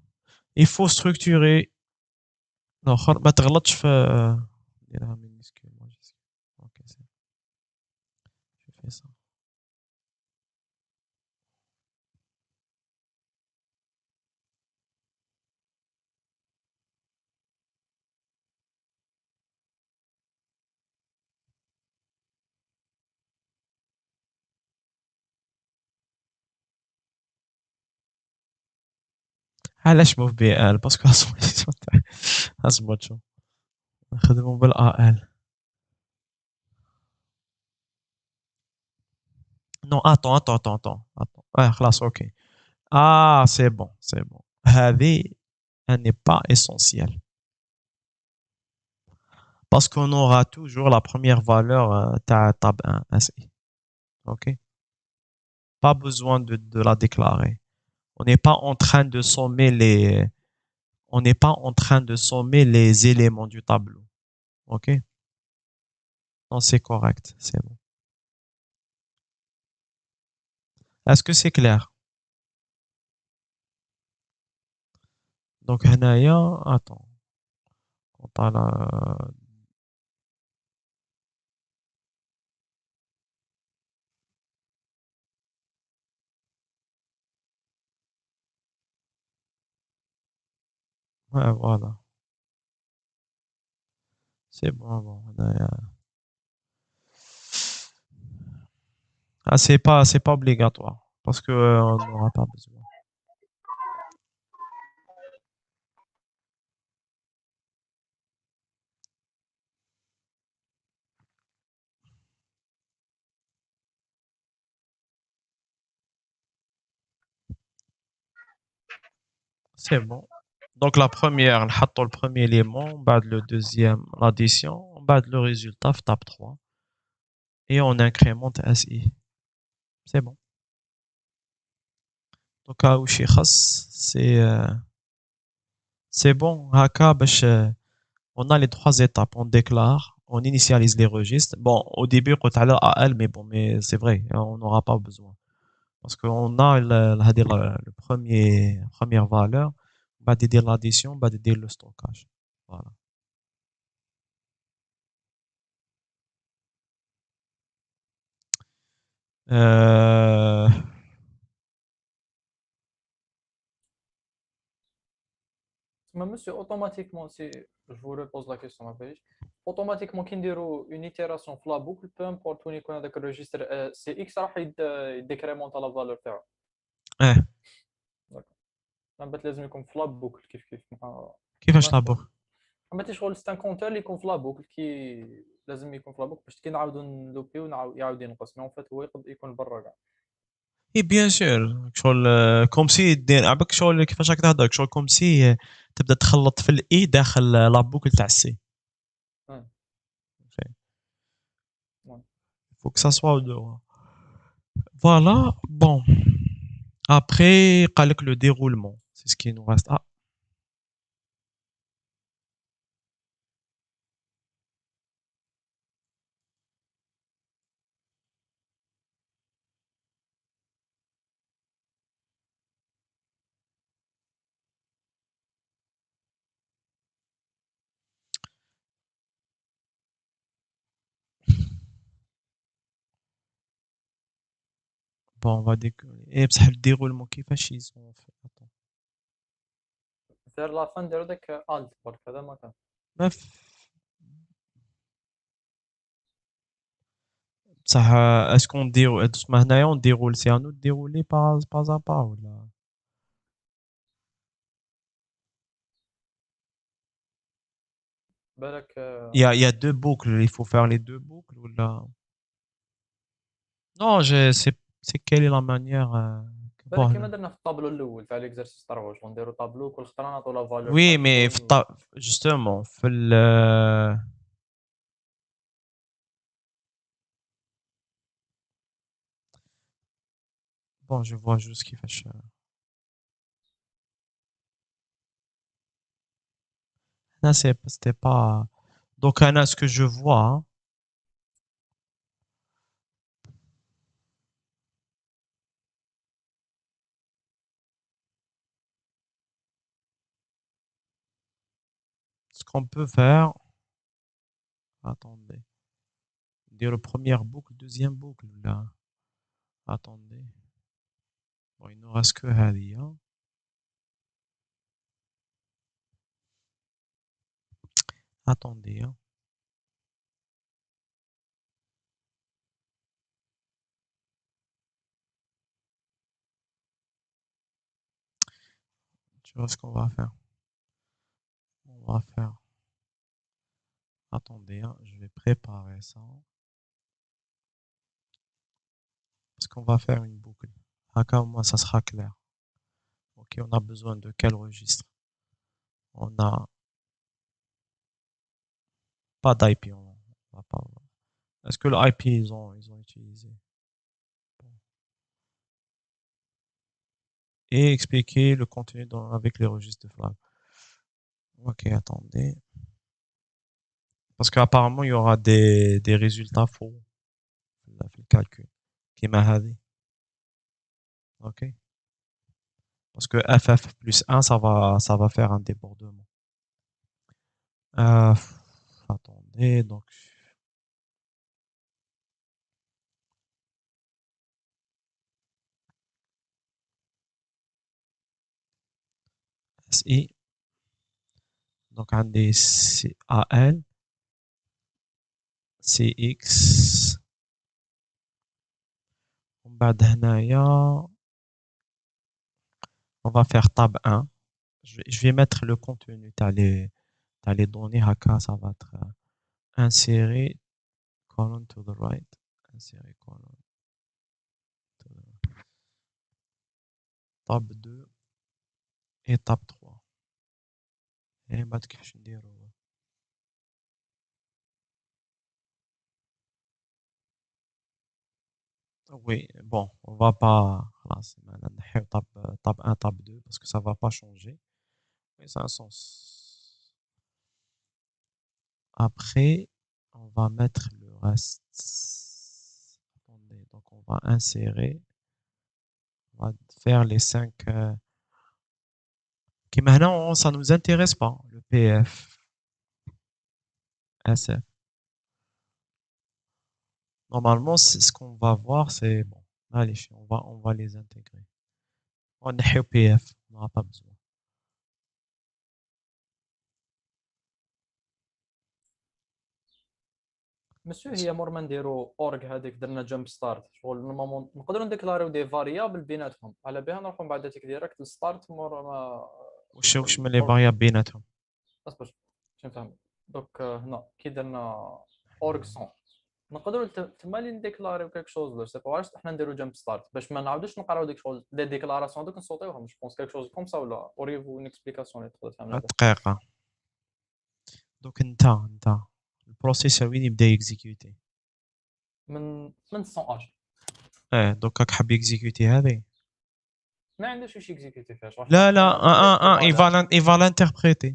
il faut structurer الاخر ما تغلطش في ديرها minuscule اوكي سي je fais ça علاش موف بي ال باسكو اصبر نخدمو بالا ال non attends خلاص اوكي c'est bon هذه elle n'est pas essentielle parce qu'on aura toujours la première valeur tab 1 SI ok pas besoin de la déclarer on n'est pas en train de sommer les éléments du tableau ok non c'est correct c'est bon est-ce que c'est clair donc هنايا attends on a la ouais voilà c'est bon هنايا Ah, c'est pas obligatoire. Parce que on n'aura pas besoin. C'est bon. Donc la première, نحطوا le premier élément, بعد le deuxième, l'addition, بعد le résultat, في tape 3. Et on incrémente SI. C'est bon. Donc à وشي خاص, c'est bon. هكا باش on a les trois étapes. On déclare, on initialise les registres. Bon, au début, قلت على AL, mais bon, mais c'est vrai, on n'aura pas besoin. Parce qu'on a le première valeur, بعد يدير l'addition, بعد يدير le stockage. Voilà. Euh, Mais monsieur, automatiquement, si je vous repose la question, ma belle, automatiquement, qui نديروا une itération في la boucle, peu importe وين يكون هذاك الريجستر سي اكس راح يديكريمونت لا فالور تاعو. eh, من بعد لازم يكون في لا بوكل كيف كيفاش لابور؟ ما شغل ستان كونتور اللي يكون في لا بوكل كي لازم يكون في لا بوكل باش كي نعاودو نلوبيو يعاود ينقص، مي اون فيت هو يقدر يكون برا كاع. اي بيان سور شغل كوم سي دير عباك شغل كيفاش راك تهضر شغل كوم سي تبدا تخلط في الاي داخل لابوكل تاع السي faut que ça soit dehors. Voilà, bon. Après, قال لك le déroulement, c'est ce qui nous reste. Ah, bon, on va décoller. Et بصح le déroulement كيفاش ils ont fait? Attends. vers la fin نديرو داك الت برك هذا ما كان. ما بصح اسكو نديرو تسمى هنايا on déroule c'est à nous de dérouler pas à pas ولا بالك il y a deux boucles, il faut faire les deux boucles ولا non c'est quelle est la manière بالك bon كيما درنا في الطابلو الاول تاع ليكزارسيس 3 واش نديرو طابلو كل خطره نعطو لا فالور oui mais justement في ال bon je vois juste كيفاش là c'était pas donc Anna ce que je vois hein, ce qu'on peut faire attendez dire le première boucle deuxième boucle là attendez bon il nous reste que هذه hein. Attendez hein. Tu vois ce qu'on va faire on va faire attendez hein, je vais préparer ça parce qu'on va faire une boucle au moins ça sera clair ok on a besoin de quel registre on a pas d'IP on va pas est-ce que l'IP ils ont utilisé et expliquer le contenu avec les registres de flag. Ok, attendez. Parce qu'apparemment, il y aura des résultats faux dans le calcul. Qui m'a dit. Ok. Parce que FF plus 1, ça va faire un débordement. Attendez, donc. SI. Donc, un des CAL, CX. بعد هنايا on va faire tab 1. Je vais mettre le contenu t'as les données haka, ça va être insérer column to the right, insérer column to the tab 2 et tab 3. Et بعد كيفاش نديرو oui, bon, on va pas خلاص نحيو tab 1 tab 2 parce que ça va pas changer. Mais ça a un sens. Après, on va mettre le reste. Attendez, donc on va insérer. On va faire les 5. Qui maintenant, ça ne nous intéresse pas, le PF. SF. Normalement, ce qu'on va voir, c'est bon. Allez, on va les intégrer. On est au PF, on n'aura pas besoin. مسيو هي مور ما نديرو اورغ هذيك درنا جامب ستارت شغل نورمالمون نقدروا نديكلاريو دي فاريابل بيناتهم على بها نروحوا بعد هذيك ديريكت للستارت مور ما وش من لي فاريابل بيناتهم؟ اصبر باش نفهم دوك هنا كي درنا اورغ سون نقدروا تما اللي نديكلاريو كيك شوز لو سي با واش حنا نديرو جامب ستارت باش ما نعاودوش نقراو ديك شغل دي ديكلاراسيون دوك نصوتيوهم جو بونس كيك شوز كوم سا ولا اوريفو اون اكسبليكاسيون اللي تقدر تعملها دقيقة. دوك انت البروسيسور وين يبدا يكزيكيوتي؟ من 100 دوك راك حاب يكزيكيوتي هذه؟ ما عندوش واش اكزيكيوتي فيها لا il va l'interpréter.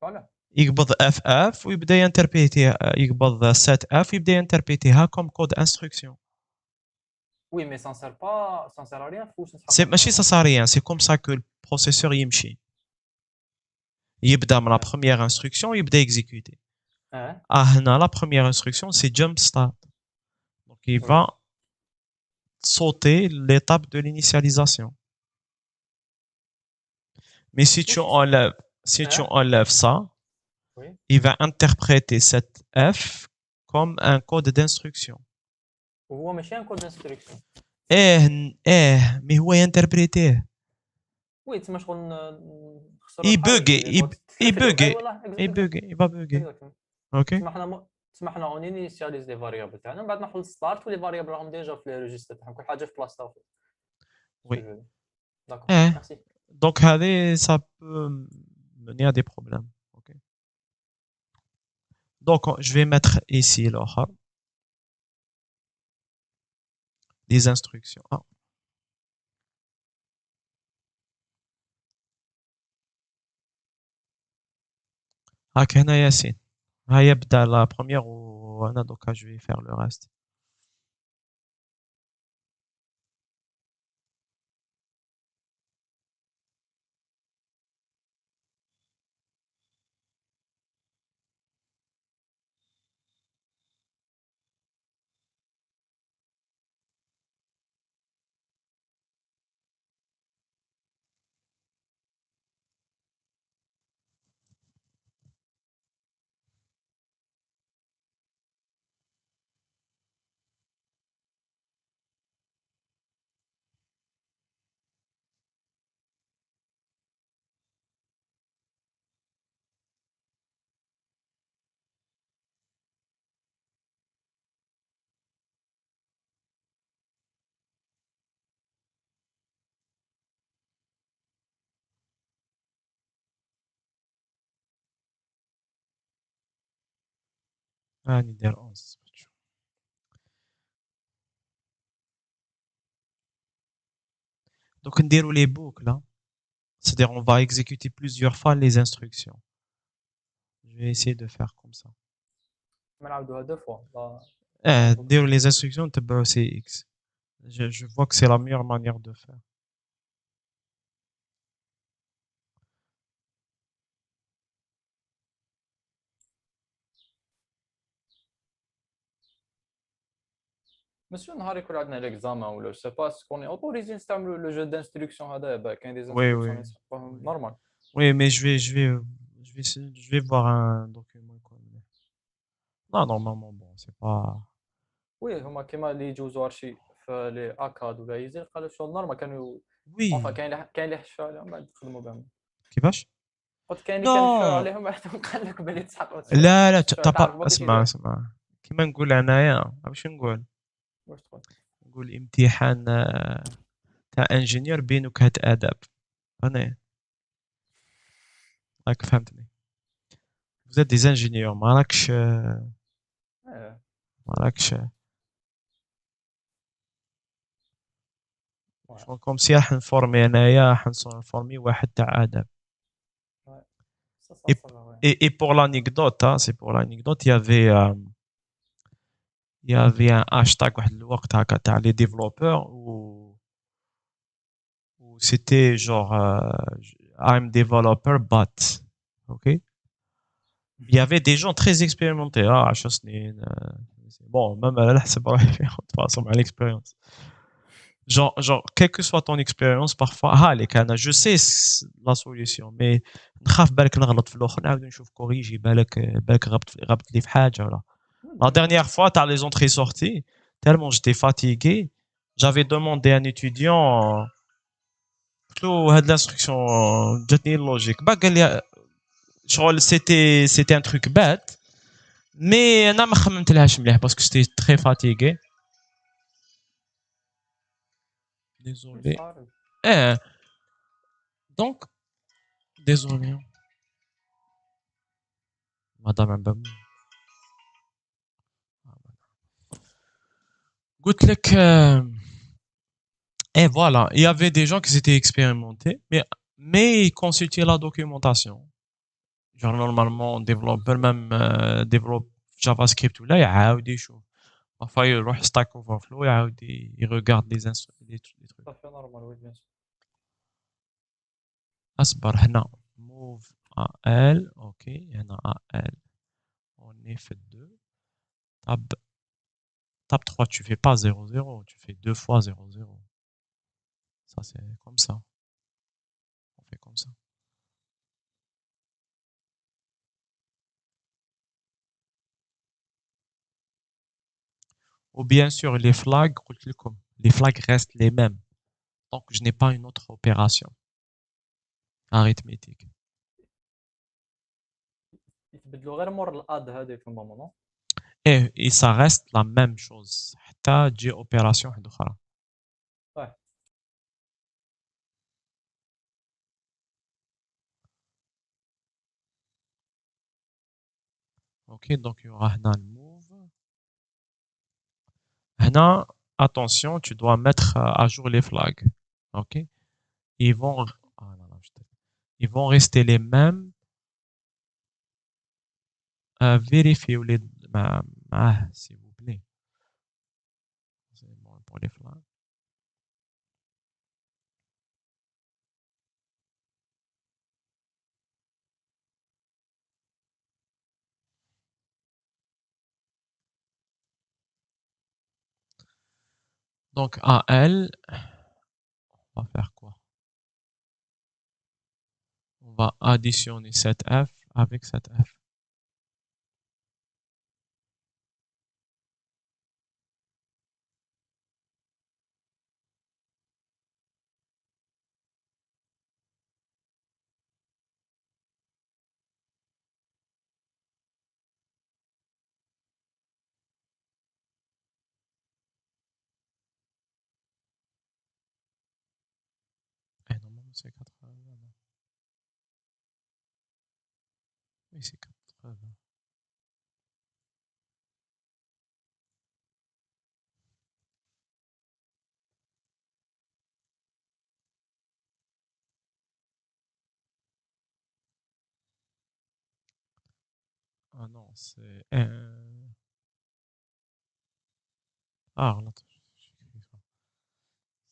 فوالا يقبض اف ويبدا ينتربريتي يقبض سات اف ويبدا ينتربريتيها كوم كود انستركسيون. وي مي سان سير با سان سير ريان فوش سي ماشي سا سا ريان سي كوم سا كو البروسيسور يمشي يبدا من لا بروميير انستركسيون يبدا يكزيكوتي. هنا لا بروميير انستركسيون سي جامب ستارت دونك il va sauter l'étape de l'initialisation. Mais si tu enlèves ça, oui. il va interpréter cette F comme un code d'instruction. وهو ماشي ان كود انستركسيون. mais هو ينتربريتيه. وي تما شغل il va bugger. OK. تسمح لنا اون انيشاليز لي فاريابل تاعنا من بعد نروحوا للستارت ولي فاريابل راهم ديجا في لي ريجستر تاعهم كل حاجه في بلاصتها. Oui. D'accord. Merci. Donc ça peut mener à des problèmes. OK. Donc je vais mettre ici des instructions. هنا ياسين هيبدا la première وانا دوكا je vais faire le reste. ندير 11. Donc نديرو les boucles là. C'est-à-dire on va exécuter plusieurs fois les instructions. Je vais essayer de faire comme ça. نعاودوها دو فوا. نديرو les instructions تبعو CX. Je vois que c'est la meilleure manière de faire. مسيو نهار يكون عندنا ليكزامان ولا جو سي با سكون اوتوريزي نستعملوا لو جو دانستركسيون هذا كاين دي انستركسيون نورمال. Oui, mais je vais voir un document comme non normalement bon c'est pas. وي هما كيما اللي يجوزوا هادشي في لي اكاد ولا ايزي قالوا شغل نورمال كانوا Oui. كاين اللي حشوا عليهم بعد خدموا بهم كيفاش؟ قلت كاين اللي كانوا حشوا Non. عليهم بعد قال لك بلي تسحقوا لا لا تعرف تبا كيفاش اسمع يدير اسمع كيما نقول انايا باش نقول واش تقول نقول امتحان تاع انجينيور بين وكهة اداب انا راك فهمتني vous êtes des ingénieurs ما ايه راكش واعر. شغل كوم سي راح نفورمي انايا راح نفورمي واحد تاع اداب Ça, ça va, ouais. et pour l'anecdote hein, c'est pour l'anecdote il y avait un hashtag واحد الوقت هكا تاع les développeurs où c'était genre I'm developer but ok il y avait des gens très expérimentés 10 سنين bon même على حسب روحي فيهم de toute façon مع l'expérience genre quelle que soit ton expérience parfois هالك انا je sais la solution mais نخاف بالك نغلط في الاخر نعاود نشوف كوريجي بالك غبت لي في حاجه ولا la dernière fois t'as les entrées sorties tellement j'étais fatigué j'avais demandé à un étudiant قلت له هاد l'instruction جاتني logique با قال لي شغل c'était un truc bête mais انا ما خممتلهاش مليح parce que j'étais très fatigué désolé صاري. donc désolé madame Mbam قلت لك et voilà il y avait des gens qui étaient expérimentés mais ils consultaient la documentation genre normalement développeur même développe JavaScript ولا يعاود يشوف parfois يروح Stack Overflow يعاود il regarde les trucs Ça fait normal, oui, bien sûr. اصبر هنا move AL ok هنا AL on est fait 2 tab 3 tu fais pas 0 0 tu fais 2 fois 0 0 ça c'est comme ça on fait comme ça ou bien sûr les flags قلت لكم les flags restent les mêmes donc je n'ai pas une autre opération arithmétique يتبدلوا غير مور الاد هذيك في المومون et ça reste la même chose حتى تجي opération واحدة أخرى صح ok donc il y aura هنا le move هنا attention tu dois mettre à jour les flags ok ils vont ils vont rester les mêmes vérifiez les s'il vous plaît c'est bon pour les flags donc AL on va faire quoi on va additionner cette F avec cette F et normalement c'est 80 oui c'est 80 ah non c'est ah là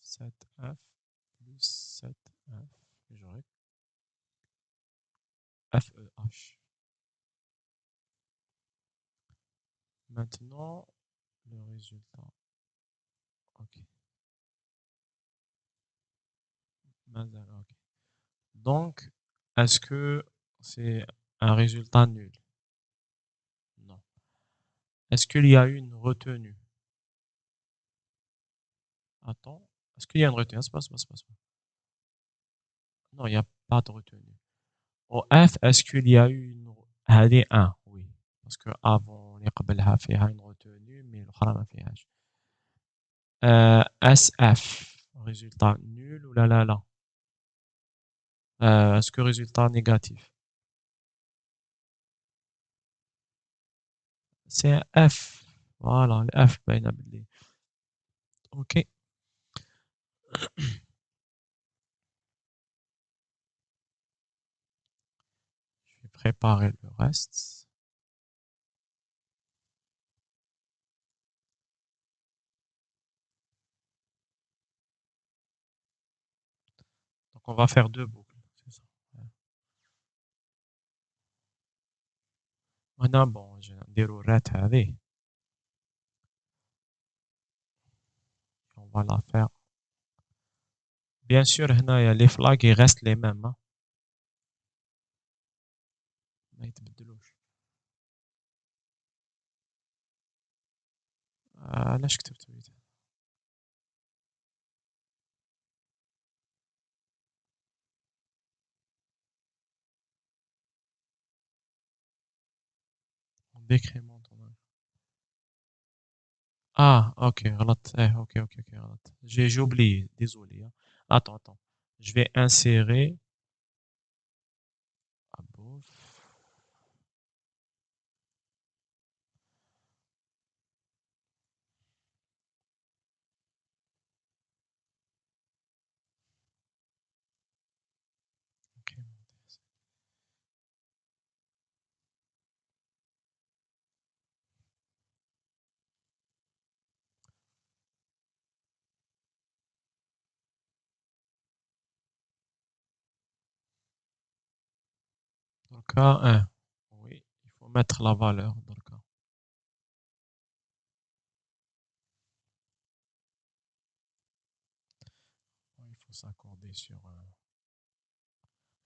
7F plus 7F j'aurai FEH maintenant le résultat ok ok donc est-ce que c'est un résultat nul non est-ce qu'il y a eu une retenue Attends, est-ce qu'il y a une retenue? Non, il n'y a pas de retenue. Au F, est-ce qu'il y a eu une... هذه 1, oui. Parce que avant, اللي قبلها فيها une retenue, mais الأخرى ما فيهاش. SF, résultat nul ou là. Est-ce que résultat négatif? C'est un F. Voilà, le F باينة باللي. Ok. Je vais préparer le reste. Donc on va faire 2 boucles. C'est ça. هنا bon, نديرو الرات هذه. On va la faire. Bien sûr, هنايا les flags ils restent les mêmes. Hein. ما يتبدلوش. علاش كتبت بيت؟ On décrémente. Ah, ok, غلط. Ok, غلط. J'ai oublié, désolé. Hein. Attends. Je vais insérer. Above. Ok. Dans le cas 1. Oui, il faut mettre la valeur dans le cas. Il faut s'accorder sur...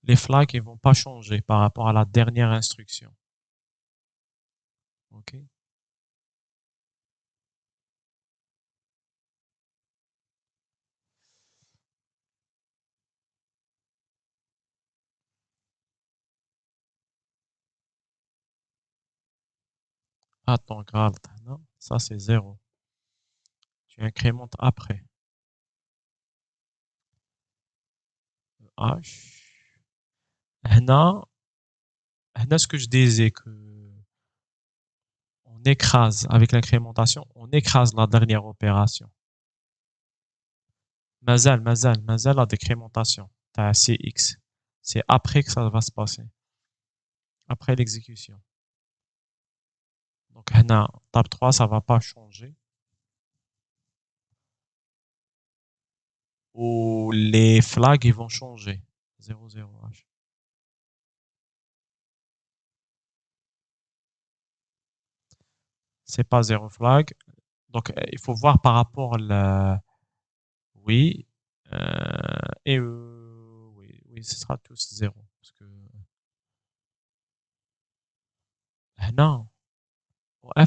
Les flags ne vont pas changer par rapport à la dernière instruction. Ok. Attends, grave. Non, ça c'est 0. Tu incrémentes après. H. هنا ce que je disais que on écrase avec l'incrémentation, on écrase la dernière opération. مازال la décrémentation. T'as CX. C'est après que ça va se passer. Après l'exécution. Donc, هنا, tab 3, ça va pas changer. Ou les flags, ils vont changer. 00H. C'est pas 0 flag. Donc, il faut voir par rapport à oui. Et oui, ce sera tous 0. Parce que non.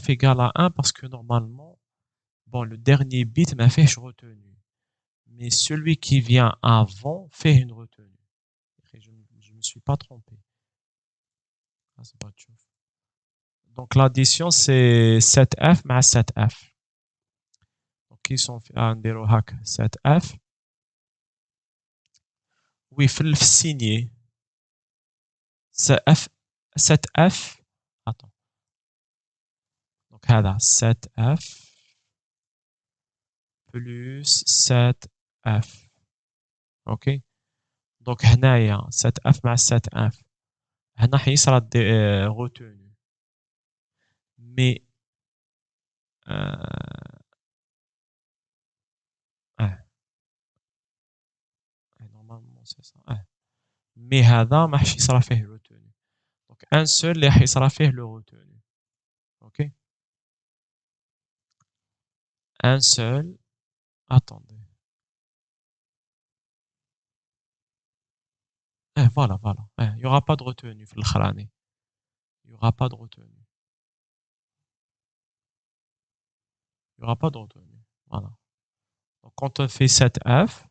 F égale à 1 parce que normalement, bon, le dernier bit m'a fait retenue. Mais celui qui vient avant fait une retenue. Je ne me suis pas trompé. Ah, c'est pas de chose. Donc l'addition c'est 7F mais 7F. Donc ils sont نديرو هاك 7F. Oui, في signé 7F. Attends. Donc هذا 7F plus 7F. OK. Donc هنايا 7F مع 7F. هنا حيصرى retenu. Mais normalement c'est ça. Mais هذا ما حش يصرى فيه retenu. Donc un seul اللي حيصرى فيه le retenu. OK. Un seul. Attendez. Voilà. Il n'y aura pas de retenue. Il n'y aura pas de retenue. Il n'y aura pas de retenue. Voilà. Donc, quand on fait 7F,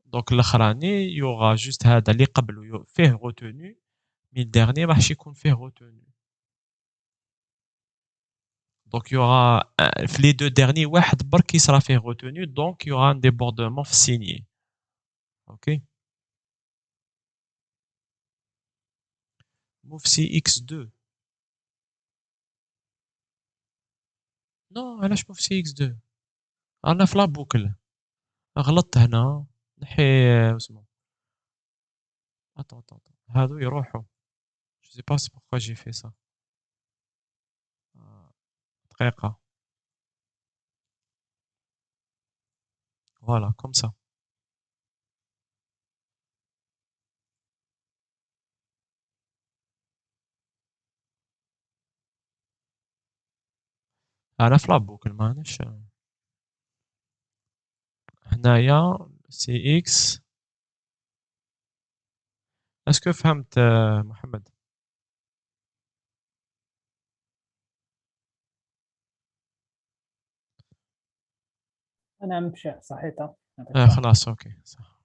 donc l'auخراني il y aura juste هذا اللي قبله فيه retenu, mais le dernier ما راحش يكون فيه retenu. Donc il y aura les deux derniers واحد برك qui sera fait retenu, donc il y aura un débordement signé. OK. Move CX2. Non, علاش move CX2 انا في لا بوكل غلطت هنا نحي اسمه attends هادو يروحوا je sais pas c'est pourquoi j'ai fait ça دقيقة voilà comme ça أنا في لا بوكل مانيش هنايا CX. Est-ce que فهمت محمد؟ انا مشي صحيته خلاص اوكي صح.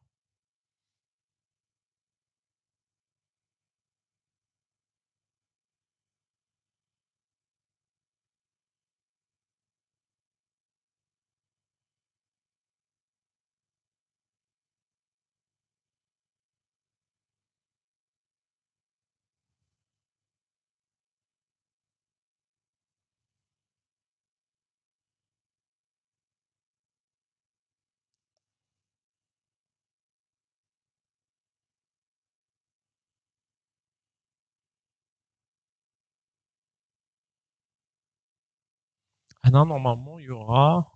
هنا normalement il y aura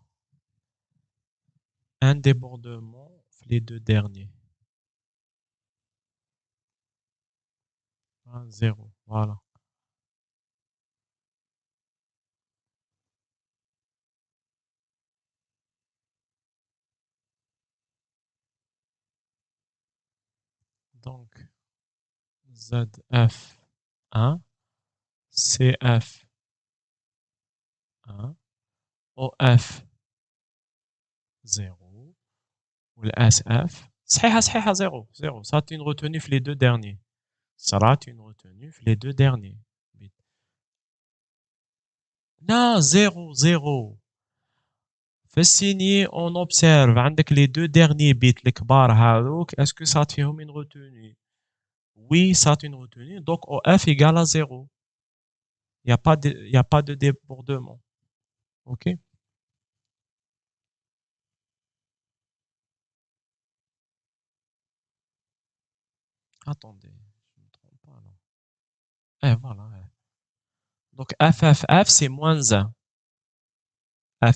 un débordement les deux derniers. 0, voilà. Donc ZF1, CF1, OF 0 ou le SF. صحيحة 0, ça c'est une retenue les deux derniers. Ça sera une retenue les deux derniers. Non, 0. في السيني on observe عندك les deux derniers bits الكبار هذوك est-ce que ça فيهم une retenue? Oui, ça a une retenue. Donc OF égale à 0. Il n'y a pas de débordement. OK? Attendez, je ne me trompe pas là. Voilà. Donc FFF c'est moins 1.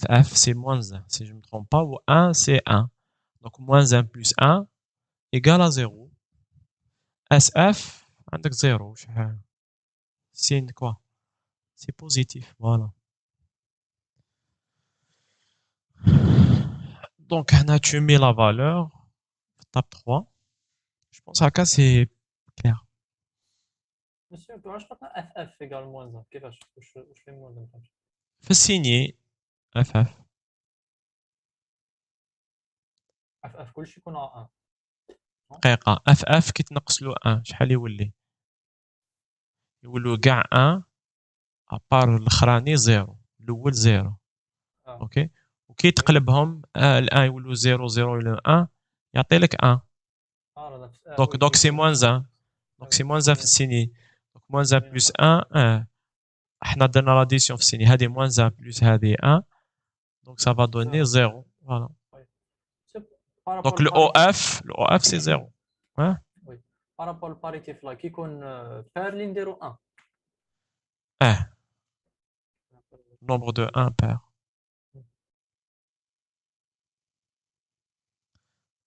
FF c'est moins 1. Si je ne me trompe pas, ou 1 c'est 1. Donc moins 1 plus 1 égale à 0. SF عندك 0 شحال signe quoi? C'est positif, voilà. Donc là tu mets la valeur, tape 3. Je pense que c'est clair. Monsieur, واش قلنا FF égale moins 1 كيفاش واش فين moins 1 في السيني FF FF كلشي يكون 1 دقيقة FF كي تنقص له 1 شحال يولي؟ يولوا كاع 1 ابار الاخراني 0 الاول 0 اوكي وكي تقلبهم الان يولوا 0 يولوا 1 يعطي لك 1 دونك سي موان 1 دونك سي موان 1 في السيني دونك موان 1 بلس 1 احنا درنا لاديسيون في السيني هذه موان 1 بلس هذه 1 دونك ça va donner 0 voilà donc le OF c'est 0 hein oui par rapport au paritif là كيكون pair اللي نديرو 1 nombre de 1 pair.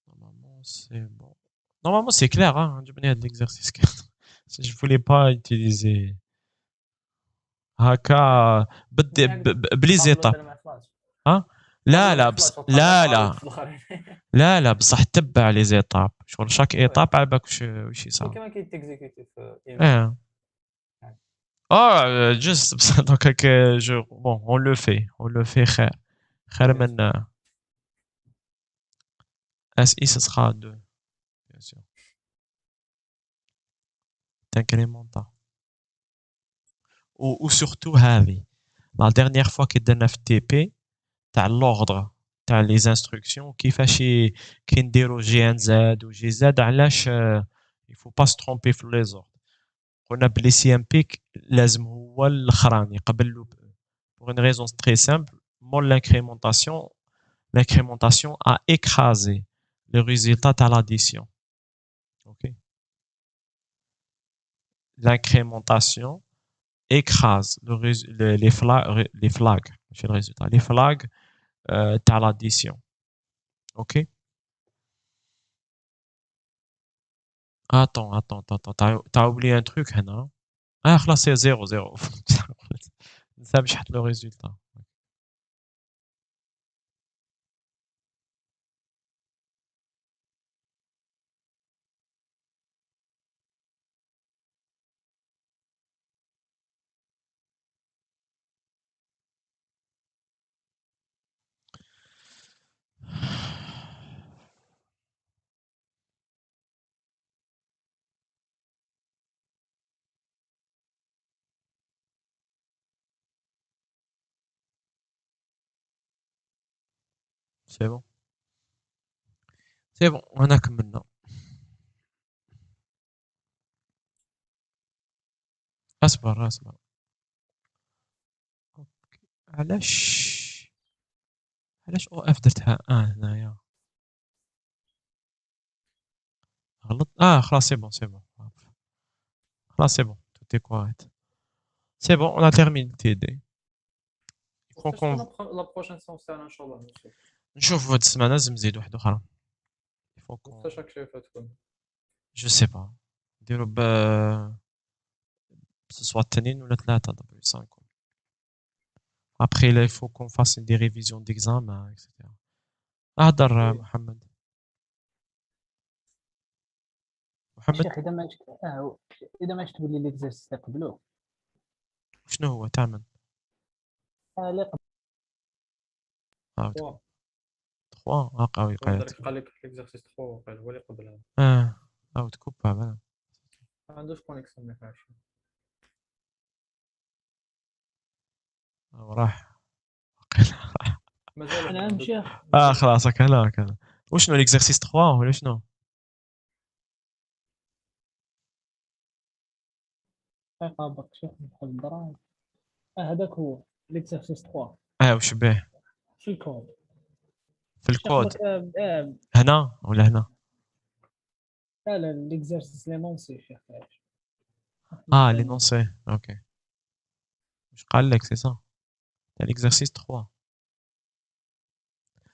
Normalement, c'est bon. Normalement, c'est clair, hein. Je venais de l'exercice 4. Je voulais pas utiliser. هكا بلي étapes. ها؟ لا بصح تبع لي زيتاب شغل شاك ايطاب على بالك واش يصير كيما كيتيكزيكوتي في juste donc bon on le fait خير خير من SI ce sera 2 bien sûr t'incrémenta ou surtout هذه la dernière fois كدرنا في TP تاع l'ordre تاع les instructions كيفاش كي نديرو GNZ و GZ علاش il faut pas se tromper في les ordres قلنا بلي CMP لازم هو الاخراني قبل لوب pour une raison très simple مول l'incrémentation a écrasé le résultat à l'addition. Ok. L'incrémentation écrase les flags, c'est le résultat, les flags à l'addition. Ok. Attends, t'as oublié un truc, hein? Ah, là c'est 0, 0. Ça me le résultat. C'est bon. C'est bon, on a comme maintenant. اصبر علاش او اف درتها هنايا غلط خلاص c'est bon خلاص c'est bon tout est correct c'est bon on a terminé TD لا بروشين سونس تاعنا ان شاء الله نشوف هاد السمانه لازم نزيد واحد اخرى وقتاش راك شايفها تكون جو سي با نديرو سوا التنين ولا ثلاثة دبل 5 après là il faut qu'on fasse des révisions d'examen etc اهدر محمد شيخ اذا ما عشت تقول لي ليكزيرسيس اللي قبلوه شنو هو تعمل اللي قبل 3 قوي قال لك ليكزيرسيس 3 وقال هو اللي قبلها او تكوبها ما عندوش كونيكسيون ما ينفعش راح مازال انا شيخ خلاص هكا وشنو ليكزيرسيس 3 ولا شنو قابك شيخ نحب الضرايب هذاك هو ليكزيرسيس 3 وش به في الكود هنا ولا هنا لا ليكزيرسيس لي نونسي شيخ لي نونسي اوكي واش قال لك سي سا تاع ليكزيرسيس 3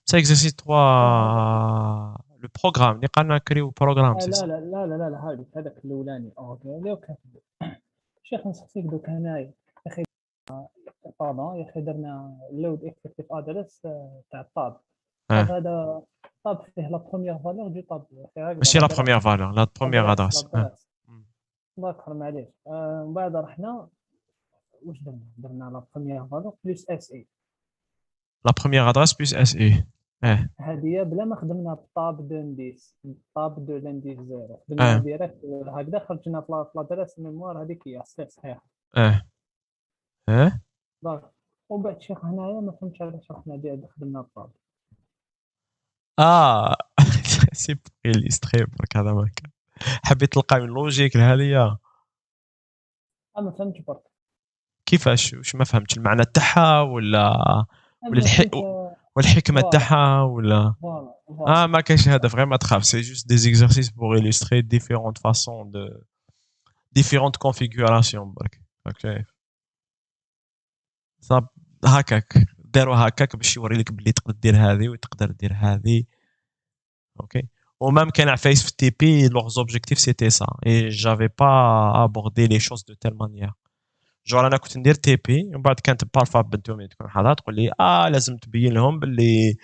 c'est exercice 3 le programme اللي قالنا كريو بروغرام لا هذاك الاولاني اوكي شيخ نسقسيك دوك هنايا يا اخي يا اخي درنا لود اكتيف ادرس تاع الطاب هذا طاب فيه لا بروميير فالور دو طاب ماشي لا بروميير فالور لا بروميير ادرس الله يرحم عليك من بعد رحنا واش درنا لا بروميير فالور بلس اس اي لا بروميير ادرس بلس اس اي هذه بلا ما خدمنا بالطاب دو نديس طاب دو لانديس زيرو خدمنا ديريكت هكذا خرجنا في لادريس ميموار هذيك هي صحيح ومن بعد شيخ هنايا ما فهمتش علاش رحنا خدمنا بالطاب سي بغي ليستري برك هذا ما كان حبيت تلقى من لوجيك لهذه ما فهمتش برك كيفاش واش ما فهمتش المعنى تاعها ولا والحكمه تاعها ولا ما كاينش هدف غير ما تخاف سي جوست دي زيكزارسيس بور illustrer différentes façons de différentes configurations برك راك شايف صاب هكاك داروا هكاك باش يوري لك بلي تقدر دير هذه وتقدر دير هذه اوكي ومام كان عفايس في التي بي leurs objectifs c'était ça et j'avais pas abordé les choses de telle manière جور انا كنت ندير تي بي ومن بعد كانت بارفا بنتهم تكون حاضره تقول لي لازم تبين لهم باللي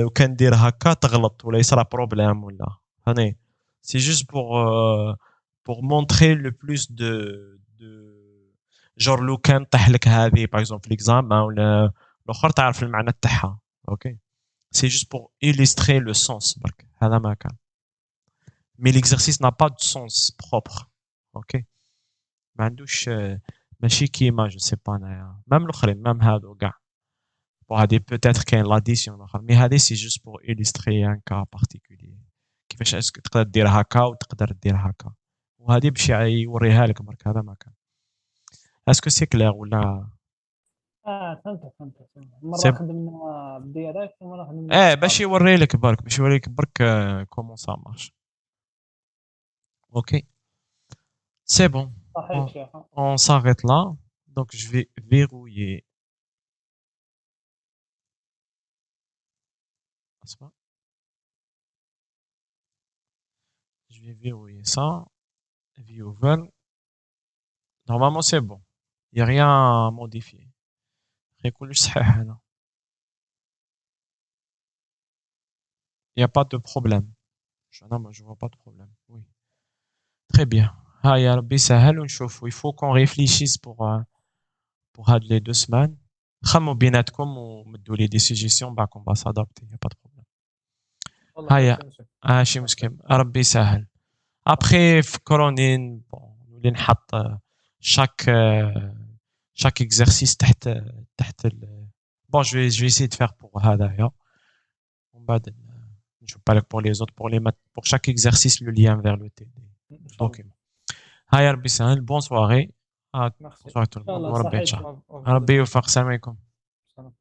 وكان ندير هكا تغلط ولا يصرى بروبليم ولا هاني سي جوست بور مونتري لو بلوس دو جور لو كان طيح لك هذه باغ اكزومبل في ليكزام ولا الاخر تعرف المعنى تاعها اوكي سي جوست بور illustrer le sens برك هذا ما كان مي l'exercice n'a pas de sens propre اوكي ما عندوش ماشي كيما جو سي با انايا ميم الاخرين ميم هادو كاع وهادي بوتيتر كاين لاديسيون الاخر مي هادي سي جوست بور illustrer ان كا بارتيكولي كيفاش اسكو تقدر دير هكا وتقدر دير هكا وهادي باش يوريها لك برك هذا ما كان اسكو سي كلير ولا فهمت مره سي خدمنا بديريكت ومره خدمنا باش يوري لك برك كومون سا مارش اوكي سي بون صحيح شيخ on s'arrête là donc je vais verrouiller je vais verrouiller ça view open normalement c'est bon il n'y a rien à modifier كلش صحيح هنا il n'y a pas de problème non je vois pas de problème oui très bien ها يا ربي سهل ونشوفوا il faut qu'on réfléchisse pour هاد les 2 semaines خموا بيناتكم ومدوا لي دي سيجيسيون بعد on va s'adapter il n'y a pas de problème هيا ماشي مشكل ربي يسهل ابخي فكروني نولي نحط chaque exercice تحت bon je vais essayer de faire pour هذايا ومن بعد نشوف بالك pour les autres pour chaque exercice le lien vers le document هيا ربي يسهل bon soirée bonne soirée tout le monde وربي يتشاء ربي يوفق السلام عليكم سلام